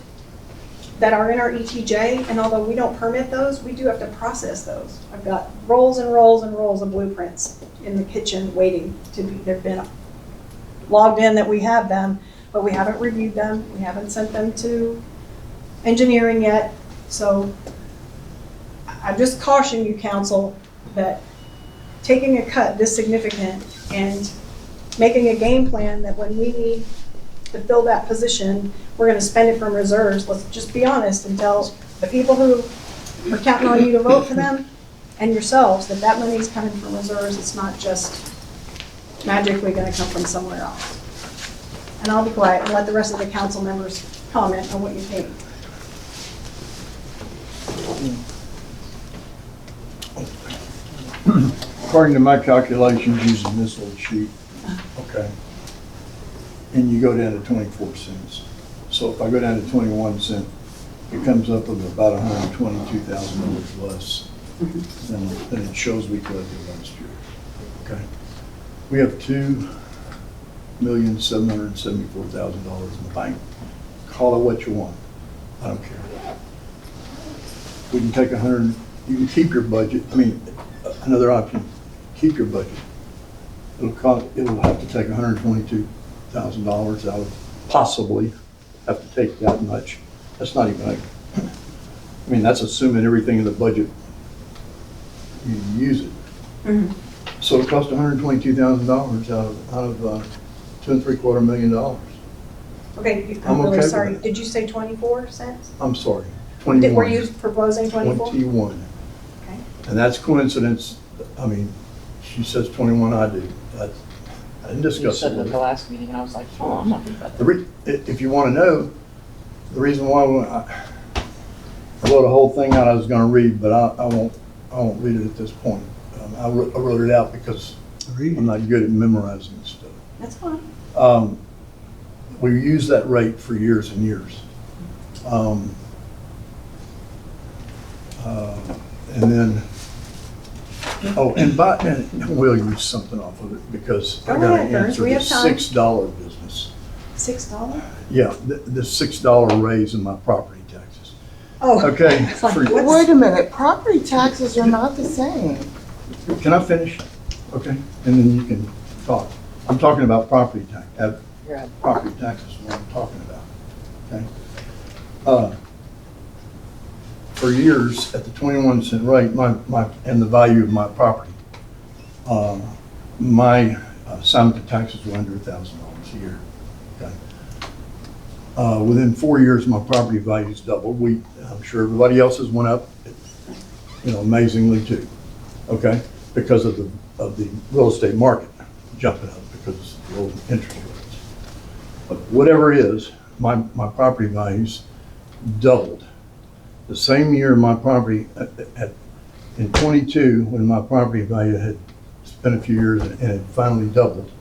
that are in our ETJ, and although we don't permit those, we do have to process those. I've got rolls and rolls and rolls of blueprints in the kitchen waiting to be, they've been logged in that we have them, but we haven't reviewed them, we haven't sent them to engineering yet. So I just caution you, council, that taking a cut this significant and making a game plan that when we need to fill that position, we're going to spend it from reserves. Let's just be honest and tell the people who are counting on you to vote for them and yourselves that that money is coming from reserves. It's not just magically going to come from somewhere else. And I'll be quiet and let the rest of the council members comment on what you think. According to my calculations using this little sheet, okay, and you go down to 24 cents. So if I go down to 21 cents, it comes up with about $122,000 less than it shows we collected last year. Okay, we have $2,774,000 in the bank. Call it what you want. I don't care. We can take you can keep your budget. I mean, another option, keep your budget. It'll have to take $122,000 out of, possibly have to take that much. That's not even like, I mean, that's assuming everything in the budget, you use it. Mm-hmm. So it cost $122,000 out of $2.75 million. Okay, I'm I'm really okay with sorry. that. Did you say 24 cents? I'm sorry, 21. Were you proposing 24? 21. Okay. And that's coincidence. I mean, she says 21, I do. I didn't You discuss said it it with at her. the last meeting, and I was like, oh, I'm not thinking about that. If you want to know, the reason why I wrote a whole thing out I was going to read, but I won't read it at this point. I wrote it out because I'm not good at memorizing stuff. That's fine. We used that rate for years and years. And then, and we'll use something off of it because I Go got to ahead, Burns. answer We the have time. $6 business. $6? Yeah, the $6 raise in my property taxes. Oh. Okay. It's like, for- what's- Wait a minute, property taxes are not the same. Can I finish? Okay, and then you can talk. I'm talking about property tax, Yeah. property taxes is what I'm talking about, okay? For years, at the 21 cent rate, and the value of my property, my Simonton taxes were under $1,000 a year, okay? Within 4 years, my property values doubled. I'm sure everybody else's went up, amazingly too, okay? Because of the real estate market jumping up because of low interest rates. But whatever it is, my property values doubled. The same year my property, in '22, when my property value had spent a few years and it finally doubled,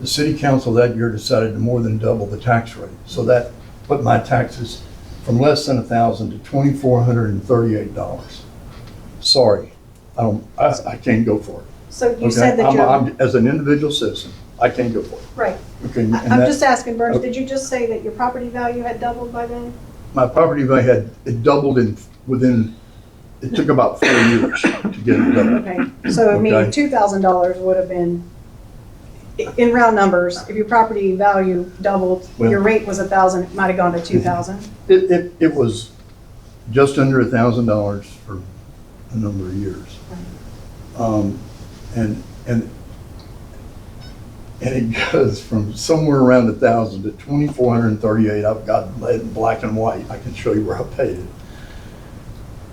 the city council that year decided to more than double the tax rate. So that put my taxes from less than $1,000 to $2,438. Sorry, I can't go for it. So you Okay? said that you're, As an individual citizen, I can't go for it. right. Okay, and I'm that- just asking, Burns, Okay. did you just say that your property value had doubled by then? My property value it doubled within, it took about 4 years to get it doubled. Okay, so I mean, Okay. $2,000 would have been, in round numbers, if your property value doubled, Well- your rate was 1,000, it might have gone to 2,000. It was just under $1,000 for a number of years. And it goes from somewhere around 1,000 to 2,438. I've got it in black and white. I can show you where I paid it.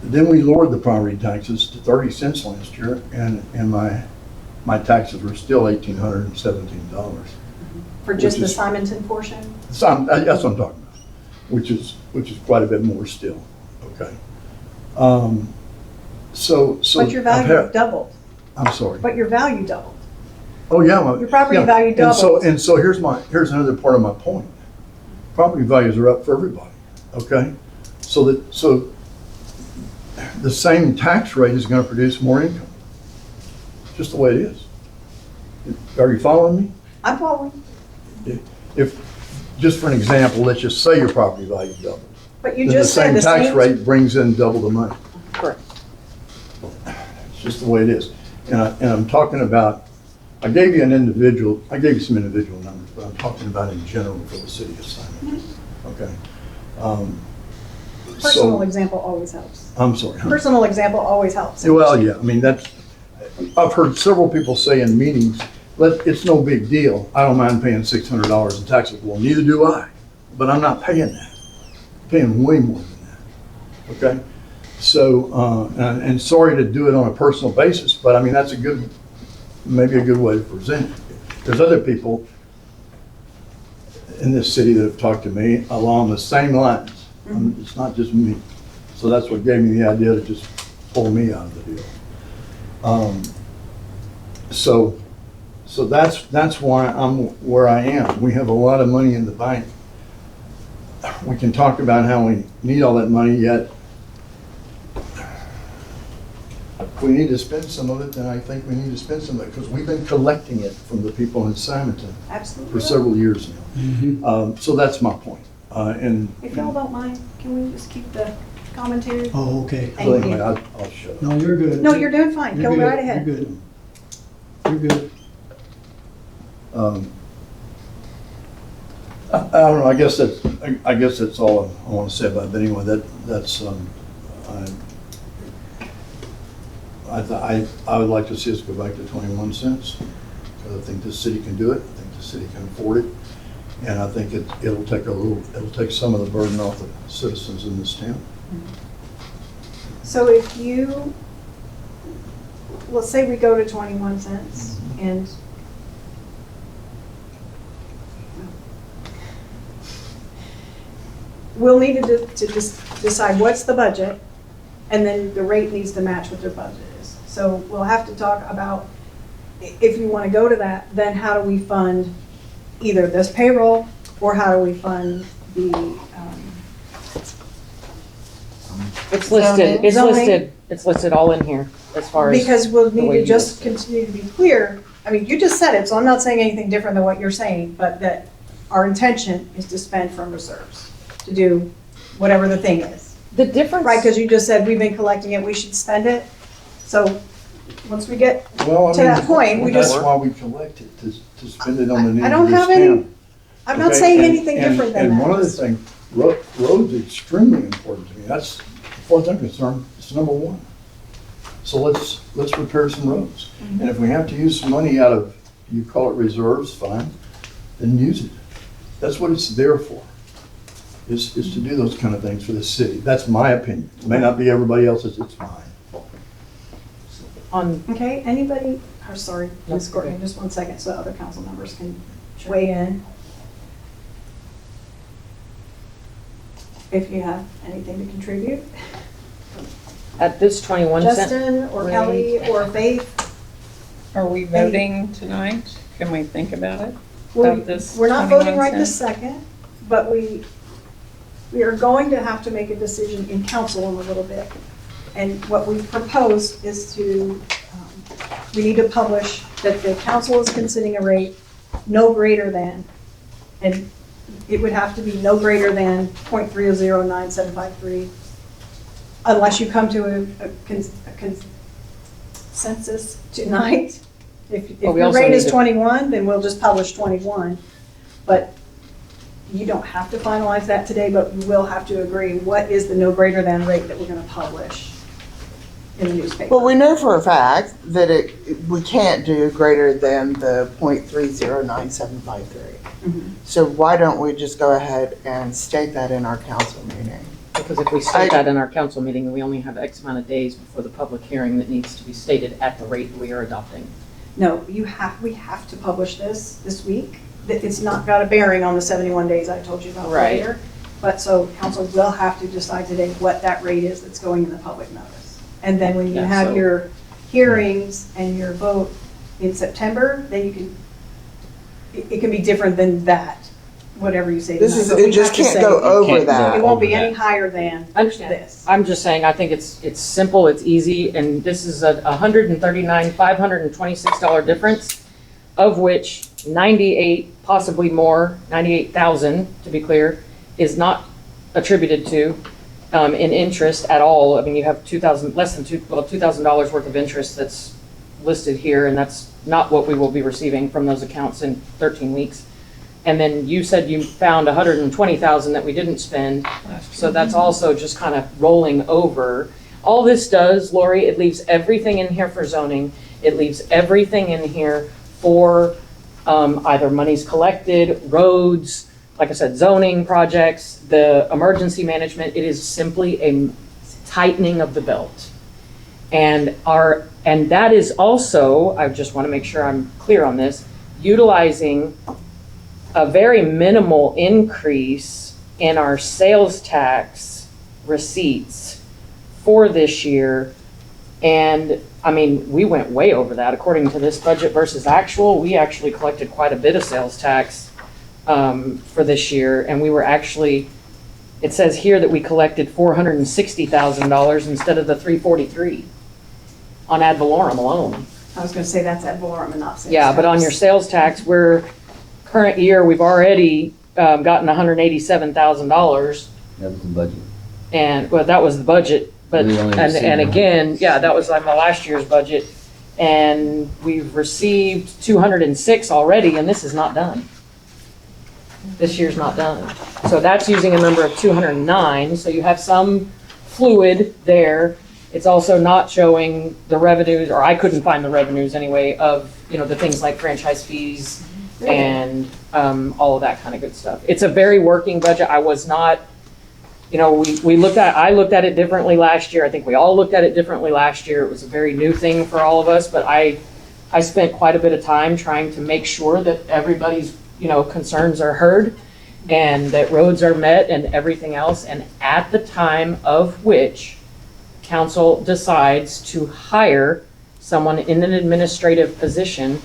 Then we lowered the property taxes to 30 cents last year, and my taxes were still $1,817. For just Which the is- Simonton portion? So that's what I'm talking about, which is quite a bit more still, okay? So. But your value doubled, I'm sorry. but your value doubled. Oh, yeah. well, Your property yeah. value doubled. And so here's another part of my point. Property values are up for everybody, okay? So the same tax rate is gonna produce more income. Just the way it is. Are you following me? I'm following, If, just for an example, let's just say your property value doubled. but you Then just said the tax same. rate brings in double the money. Correct. It's just the way it is. And I'm talking about, I gave you some individual numbers, but I'm talking about in general for the city of Simonton. Okay? Personal So, example always helps. I'm sorry. Personal example always helps. Well, yeah, I mean, I've heard several people say in meetings, it's no big deal. I don't mind paying $600 in taxes. Well, neither do I, but I'm not paying that. I'm paying way more than that. Okay? So, and sorry to do it on a personal basis, but I mean, that's maybe a good way to present it. There's other people in this city that have talked to me along the same lines. It's not just me. So that's what gave me the idea to just pull me out of the deal. So that's why I'm where I am. We have a lot of money in the bank. We can talk about how we need all that money, yet if we need to spend some of it, then I think we need to spend some of it, because we've been collecting it from the people in Simonton Absolutely. for several years now. So that's my point. If y'all don't mind, can we just keep the commentary? Oh, okay. Thank So you. anyway, I'll shut up. No, you're good. No, you're doing fine. You're Go good. right ahead. You're good. You're good. I don't know, I guess that's all I want to say about it, but anyway, that's, I would like to see us go back to 21 cents, because I think this city can do it, I think the city can afford it, and I think it'll take some of the burden off the citizens in this town. So if let's say we go to 21 cents and we'll need to just decide what's the budget, and then the rate needs to match what their budget is. So we'll have to talk about, if you want to go to that, then how do we fund either this payroll, or how do we fund the, It's listed, Zoning. it's listed all in here as far as. because we'll the need way to you just listed it. continue to be clear. I mean, you just said it, so I'm not saying anything different than what you're saying, but that our intention is to spend from reserves, to do whatever the thing is. The difference. Right, because you just said we've been collecting it, we should spend it. So, once we get, Well, I To mean, that point, we that's just- why we collect it, to spend it on the needs I of don't this have any, town. I'm not Okay, saying and- anything and- different than that. And one other thing, roads are extremely important to me. That's, as far as I'm concerned, it's number one. So let's repair some roads. Mm-hmm. And if we have to use some money out of, you call it reserves, fine, then use it. That's what it's there for, is to do those kind of things for the city. That's my opinion. It may not be everybody else's, it's mine. On, Okay, anybody, or sorry, Ms. That's Courtney, okay. just 1 second so other council members can weigh in. if you have anything to contribute. At this 21 cent, Justin or rate. Kelly or Faith. Are we voting tonight? Can we think about it? We're About this not voting 21 right this cents? second, but we are going to have to make a decision in council in a little bit. And what we propose is to, we need to publish that the council is considering a rate no greater than, and it would have to be no greater than .309,753, unless you come to a consensus tonight. If But we your also rate need is to- 21, then we'll just publish 21. But you don't have to finalize that today, but you will have to agree what is the no greater than rate that we're going to publish in the newspaper. Well, we know for a fact that we can't do greater than the .309,753. Mhm. So why don't we just go ahead and state that in our council meeting? because if we state that in our council meeting, we only have X amount of days before the public hearing that needs to be stated at the rate we are adopting. No, we have to publish this week. It's not got a bearing on the 71 days I told you about Right. earlier. But so council will have to decide today what that rate is that's going in the public notice. And then when you Yeah, have so- your hearings and your vote in September, then you can, it can be different than that, whatever you say This tonight. is, But we it just have to can't say go over Can't go that. It won't be over any that. higher than I understand. this. I'm just saying, I think it's simple, it's easy, and this is a $139,526 difference, of which 98, possibly more, 98,000 to be clear, is not attributed to in interest at all. I mean, you have $2,000 worth of interest that's listed here, and that's not what we will be receiving from those accounts in 13 weeks. And then you said you found 120,000 that we didn't spend, so that's also just kind of rolling over. All this does, Lori, it leaves everything in here for zoning. It leaves everything in here for either monies collected, roads, like I said, zoning projects, the emergency management. It is simply a tightening of the belt. And that is also, I just want to make sure I'm clear on this, utilizing a very minimal increase in our sales tax receipts for this year. And I mean, we went way over that. According to this budget versus actual, we actually collected quite a bit of sales tax for this year. And we were actually, it says here that we collected $460,000 instead of the $343 on ad valorem alone. I was going to say that's ad valorem and not sales Yeah, but on tax. your sales tax, current year, we've already gotten $187,000. That was the budget. And, well, that was the budget, but, We only and received again, yeah, that was like my last year's budget. And we've received 206 already, and this is not done. This year's not done. So that's using a number of 209, so you have some fluid there. It's also not showing the revenues, or I couldn't find the revenues anyway, of, the things like franchise fees and all of that kind of good stuff. It's a very working budget. I was not, I looked at it differently last year. I think we all looked at it differently last year. It was a very new thing for all of us, but I spent quite a bit of time trying to make sure that everybody's, concerns are heard and that roads are met and everything else. And at the time of which council decides to hire someone in an administrative position,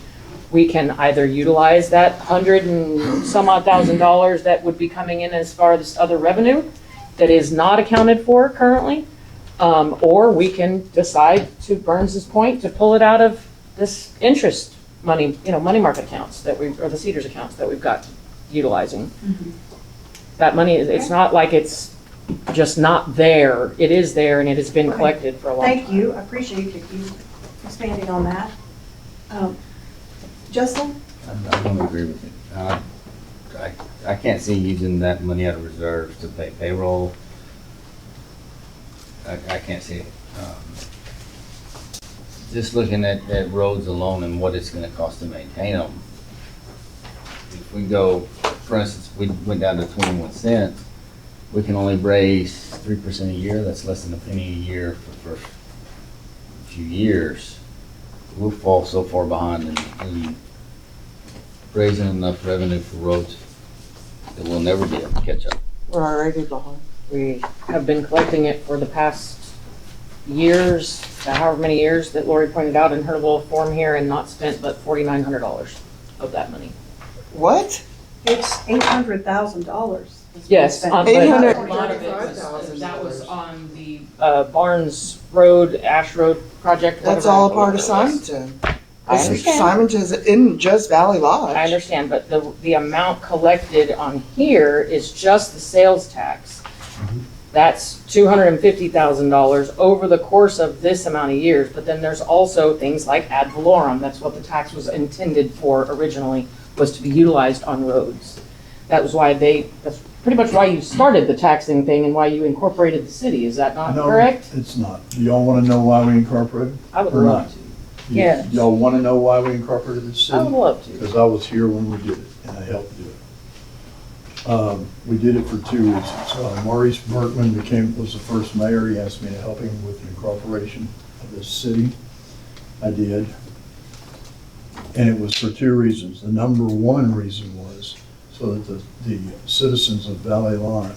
we can either utilize that $100 and some odd thousand that would be coming in as far as other revenue that is not accounted for currently, or we can decide, to Burns's point, to pull it out of this interest money, money market accounts or the Cedars accounts that we've got utilizing. That money, it's not like it's just not there. It is there, and it has been collected for a long time. Thank you, I appreciate you expanding on that. Justin? I don't agree with it. I can't see using that money out of reserves to pay payroll. I can't see it. Just looking at roads alone and what it's gonna cost to maintain them. If we go, for instance, we went down to 21 cents, we can only raise 3% a year. That's less than a penny a year for the first few years. We'll fall so far behind in raising enough revenue for roads that we'll never be able to catch up. We're already behind. We have been collecting it for the past years, however many years that Lori pointed out in her little form here, and not spent but $4,900 of that money. What? It's $800,000. Yes, spent. on, $800,000. but a lot of it was, that was on the Barnes Road, Ash Road project. That's whatever all I a part of believe it was. Simonton. I understand. Simonton isn't just Valley Lodge. I understand, but the amount collected on here is just the sales tax. That's $250,000 over the course of this amount of years, but then there's also things like ad valorem. That's what the tax was intended for originally, was to be utilized on roads. That was why that's pretty much why you started the taxing thing and why you incorporated the city. Is that not No, correct? it's not. Do y'all want to know why we incorporated? I would Or love not? to. Yes. Y'all want to know why we incorporated the city? I would love to. Because I was here when we did it, and I helped do it. We did it for 2 reasons. Maurice Berkman was the first mayor. He asked me to help him with the incorporation of this city. I did. And it was for 2 reasons. The number 1 reason was so that the citizens of Valley Lodge,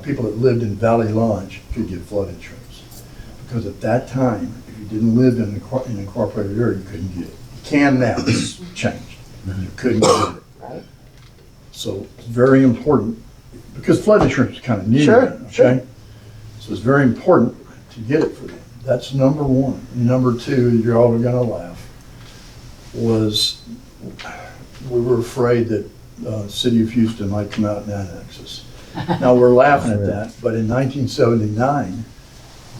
people that lived in Valley Lodge could get flood insurance. Because at that time, if you didn't live in an incorporated area, you couldn't get it. You can now, it's changed. You couldn't get it. Right. So it's very important, because flood insurance is kind of new, Sure, then, sure. okay? So it's very important to get it for them. That's number 1. Number 2, you're all gonna laugh, was we were afraid that City of Houston might come out and annex us. Now, we're laughing at that, but in 1979,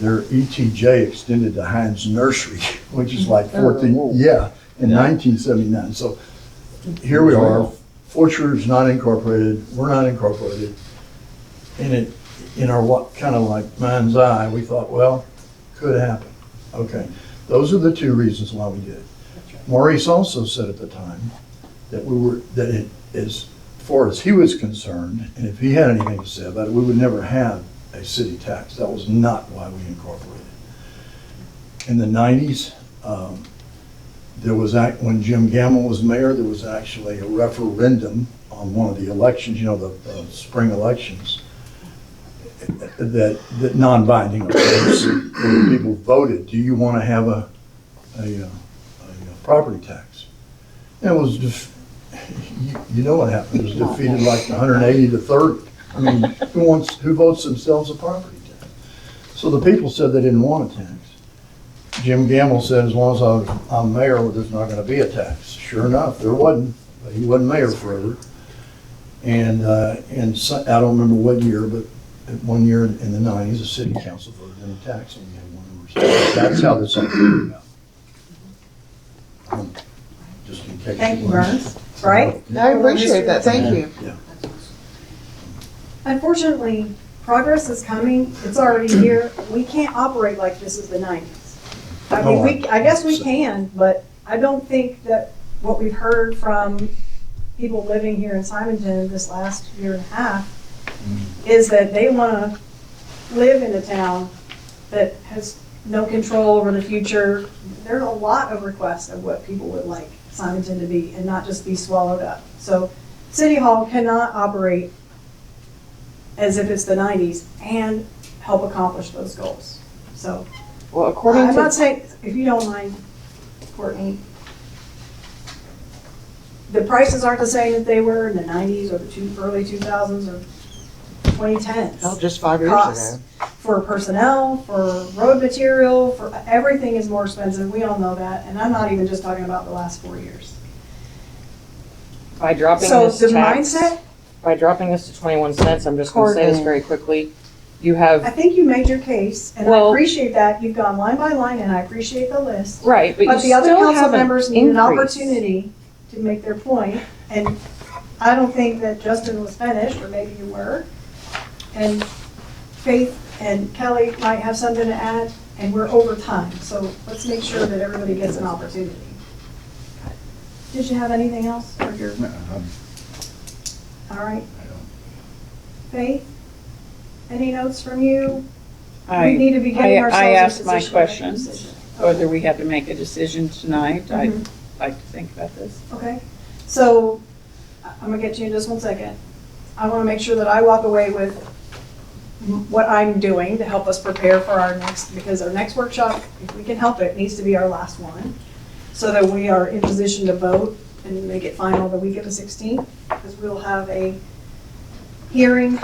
their ETJ extended to Heinz Nursery, which is like 14, in 1979. So here we are, Fortuner's not incorporated, we're not incorporated. And in our kind of like mind's eye, we thought, well, could happen. Okay, those are the 2 reasons why we did it. Maurice also said at the time that as far as he was concerned, and if he had anything to say about it, we would never have a city tax. That was not why we incorporated. In the 90s, when Jim Gamble was mayor, there was actually a referendum on one of the elections, the spring elections, that non-binding, of course, where people voted, do you want to have a property tax? And it was just, you know what happened, it was defeated like 180 to 30. I mean, who votes themselves a property tax? So the people said they didn't want a tax. Jim Gamble said, as long as I'm mayor, there's not going to be a tax. Sure enough, there wasn't, but he wasn't mayor forever. And so, I don't remember what year, but one year in the 90s, the city council voted in a tax, and we had 1%. That's how this all came about. Just in case. Thank you, Burns, right? I appreciate that, thank you. Yeah. Unfortunately, progress is coming, it's already here. We can't operate like this is the 90s. I mean, I guess we can, but I don't think that what we've heard from people living here in Simonton this last year and a half is that they want to live in a town that has no control over the future. There's a lot of requests of what people would like Simonton to be and not just be swallowed up. So City Hall cannot operate as if it's the 90s and help accomplish those goals. So Well, according I'm to not saying, if you don't mind, Courtney, the prices aren't the same that they were in the 90s or the early 2000s or 2010s. Oh, just 5 years Costs ago. for personnel, for road material, for everything is more expensive. We all know that. And I'm not even just talking about the last 4 years. by dropping So this the tax, mindset, by dropping this to 21 cents, I'm just going to say this very quickly. You have I think you made your case, and I Well- appreciate that. You've gone line by line, and I appreciate the list. right, but But you the other still council have an members need an increase. opportunity to make their point, and I don't think that Justin was finished, or maybe you were. And Faith and Kelly might have something to add, and we're over time, so let's make sure that everybody gets an opportunity. Did you have anything else, or you're, all right? Faith, any notes from you? We need to be getting ourselves I in asked my position to make a questions, decision. whether we had to make a decision tonight. I'd Mhm. like to think about this. Okay, so I'm gonna get to you in just 1 second. I wanna make sure that I walk away with what I'm doing to help us prepare for our next, because our next workshop, if we can help it, needs to be our last one, so that we are in position to vote and make it final the week of the 16th, because we'll have a hearing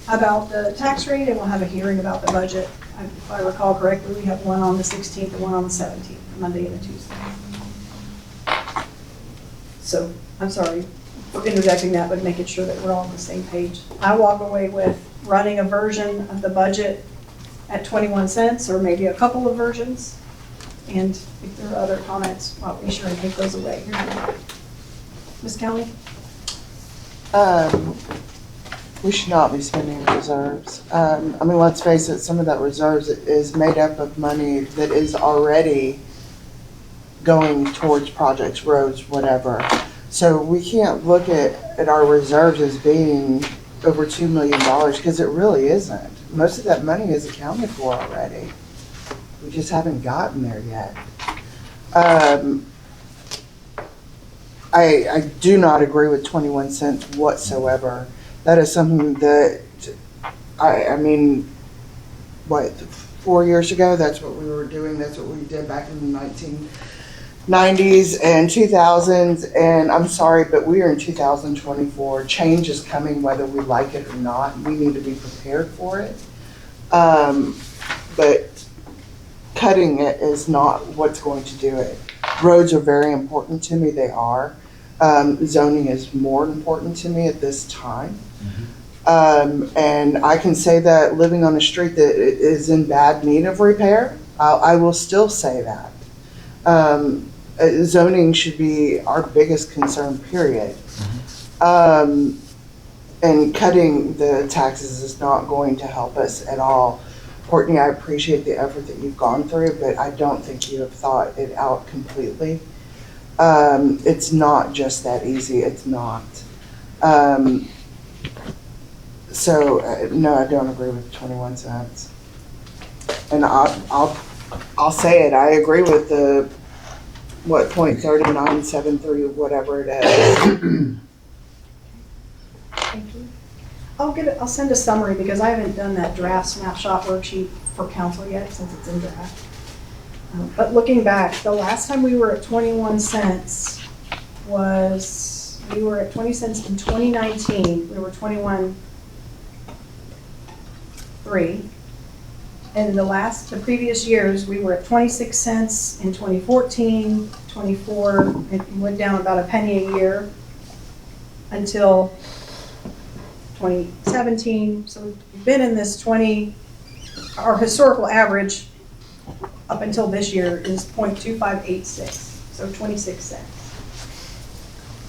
about the tax rate, and we'll have a hearing about the budget. If I recall correctly, we have one on the 16th and one on the 17th, a Monday and a Tuesday. So, I'm sorry for interjecting that, but making sure that we're all on the same page. I walk away with running a version of the budget at 21 cents, or maybe a couple of versions. And if there are other comments, I'll be sure and take those away. Ms. County? We should not be spending reserves. I mean, let's face it, some of that reserves is made up of money that is already going towards projects, roads, whatever. So we can't look at our reserves as being over $2 million, because it really isn't. Most of that money is accounted for already. We just haven't gotten there yet. I do not agree with 21 cents whatsoever. That is something that, I mean, what, 4 years ago, that's what we were doing, that's what we did back in the 1990s and 2000s, and I'm sorry, but we are in 2024. Change is coming whether we like it or not. We need to be prepared for it. But cutting it is not what's going to do it. Roads are very important to me, they are. Zoning is more important to me at this time. And I can say that living on a street that is in bad need of repair, I will still say that. Zoning should be our biggest concern, period. And cutting the taxes is not going to help us at all. Courtney, I appreciate the effort that you've gone through, but I don't think you have thought it out completely. It's not just that easy, it's not. So, no, I don't agree with 21 cents. And I'll say it, I agree with the, what, .3973, whatever it is. Thank you. I'll send a summary, because I haven't done that draft snapshot worksheet for council yet, since it's in draft. But looking back, the last time we were at 21 cents we were at 20 cents in 2019. We were 21.3. And the previous years, we were at 26 cents in 2014, 24, it went down about a penny a year until 2017. So we've been in this our historical average up until this year is 0.2586, so 26 cents.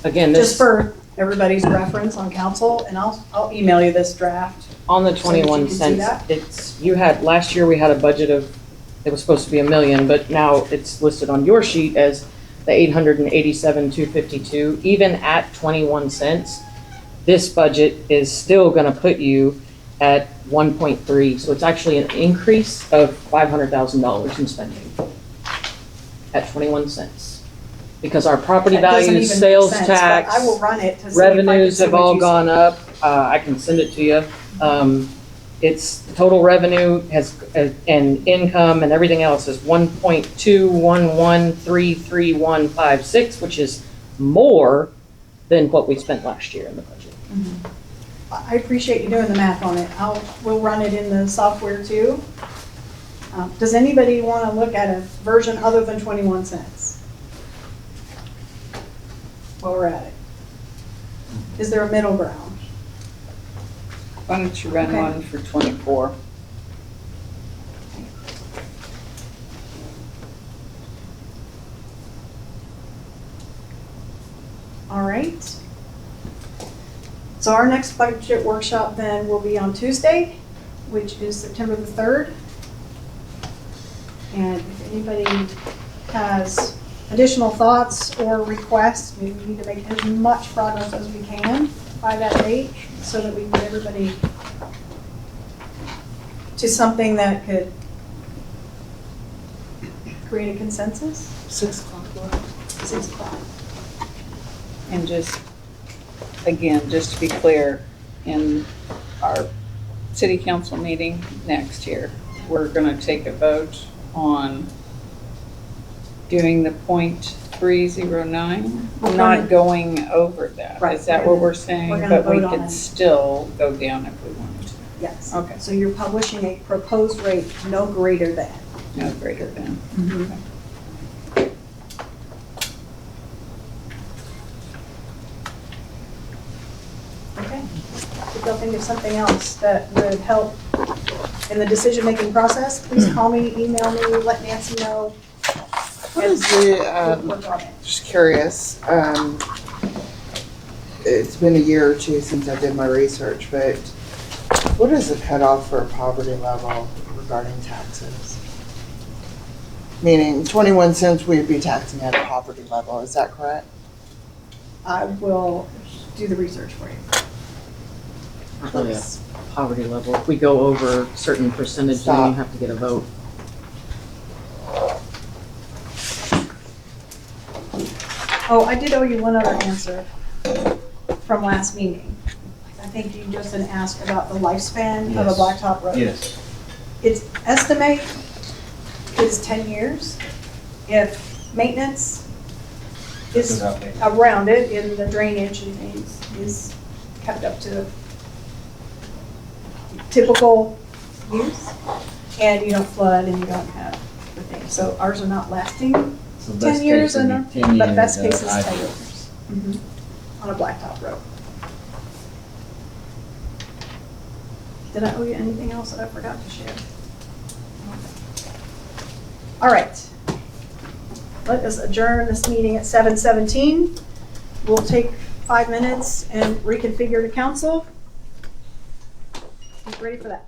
Again, Just this, for everybody's reference on council, and I'll email you this draft. on the so that you 21 can see cents, that. last year we had a budget of, it was supposed to be $1 million, but now it's listed on your sheet as the 887,252. Even at 21 cents, this budget is still gonna put you at 1.3, so it's actually an increase of $500,000 in spending at 21 cents. Because our property That doesn't values, even make sales sense, but tax, I will run it to see if I can revenues see have what all you gone see. up. I can send it to you. It's, the total revenue has, and income and everything else is 1.211333156, which is more than what we spent last year in the budget. I appreciate you doing the math on it. We'll run it in the software too. Does anybody want to look at a version other than 21 cents? While we're at it. Is there a middle ground? Why don't you run Okay. one for 24? All right. So our next budget workshop then will be on Tuesday, which is September the 3rd. And if anybody has additional thoughts or requests, we need to make as much progress as we can by that date so that we can get everybody to something that could create a consensus. 6 o'clock. 6 o'clock. And just, again, just to be clear, in our city council meeting next year, we're gonna take a vote on doing the .309, We're not gonna- going over that. Right, Is that we're what we're gonna saying? vote But we on could it. still go down if we wanted to. Yes. Okay. So you're publishing a proposed rate no greater than. No greater than. Okay. If y'all think of something else that would help in the decision-making process, please call me, email me, let Nancy know. What is the, We'll work on it. just curious, it's been a year or two since I did my research, but what is the cutoff for a poverty level regarding taxes? Meaning 21 cents we'd be taxing at a poverty level, is that correct? I will do the research for you. Not really a poverty level. If we go over a certain percentage, then you Stop. have to get a vote. Oh, I did owe you one other answer from last meeting. I think you just didn't ask about the lifespan of a Yes. blacktop road. Yes. Its estimate is 10 years. If maintenance is around it in the drainage and things is kept up to typical use, and you don't flood and you don't have the thing. So ours are not lasting So 10 best years, case would and be 10 but years, best case is 10 ideal. years. On a blacktop road. Did I owe you anything else that I forgot to share? All right. Let us adjourn this meeting at 7:17. We'll take 5 minutes and reconfigure the council. Get ready for that.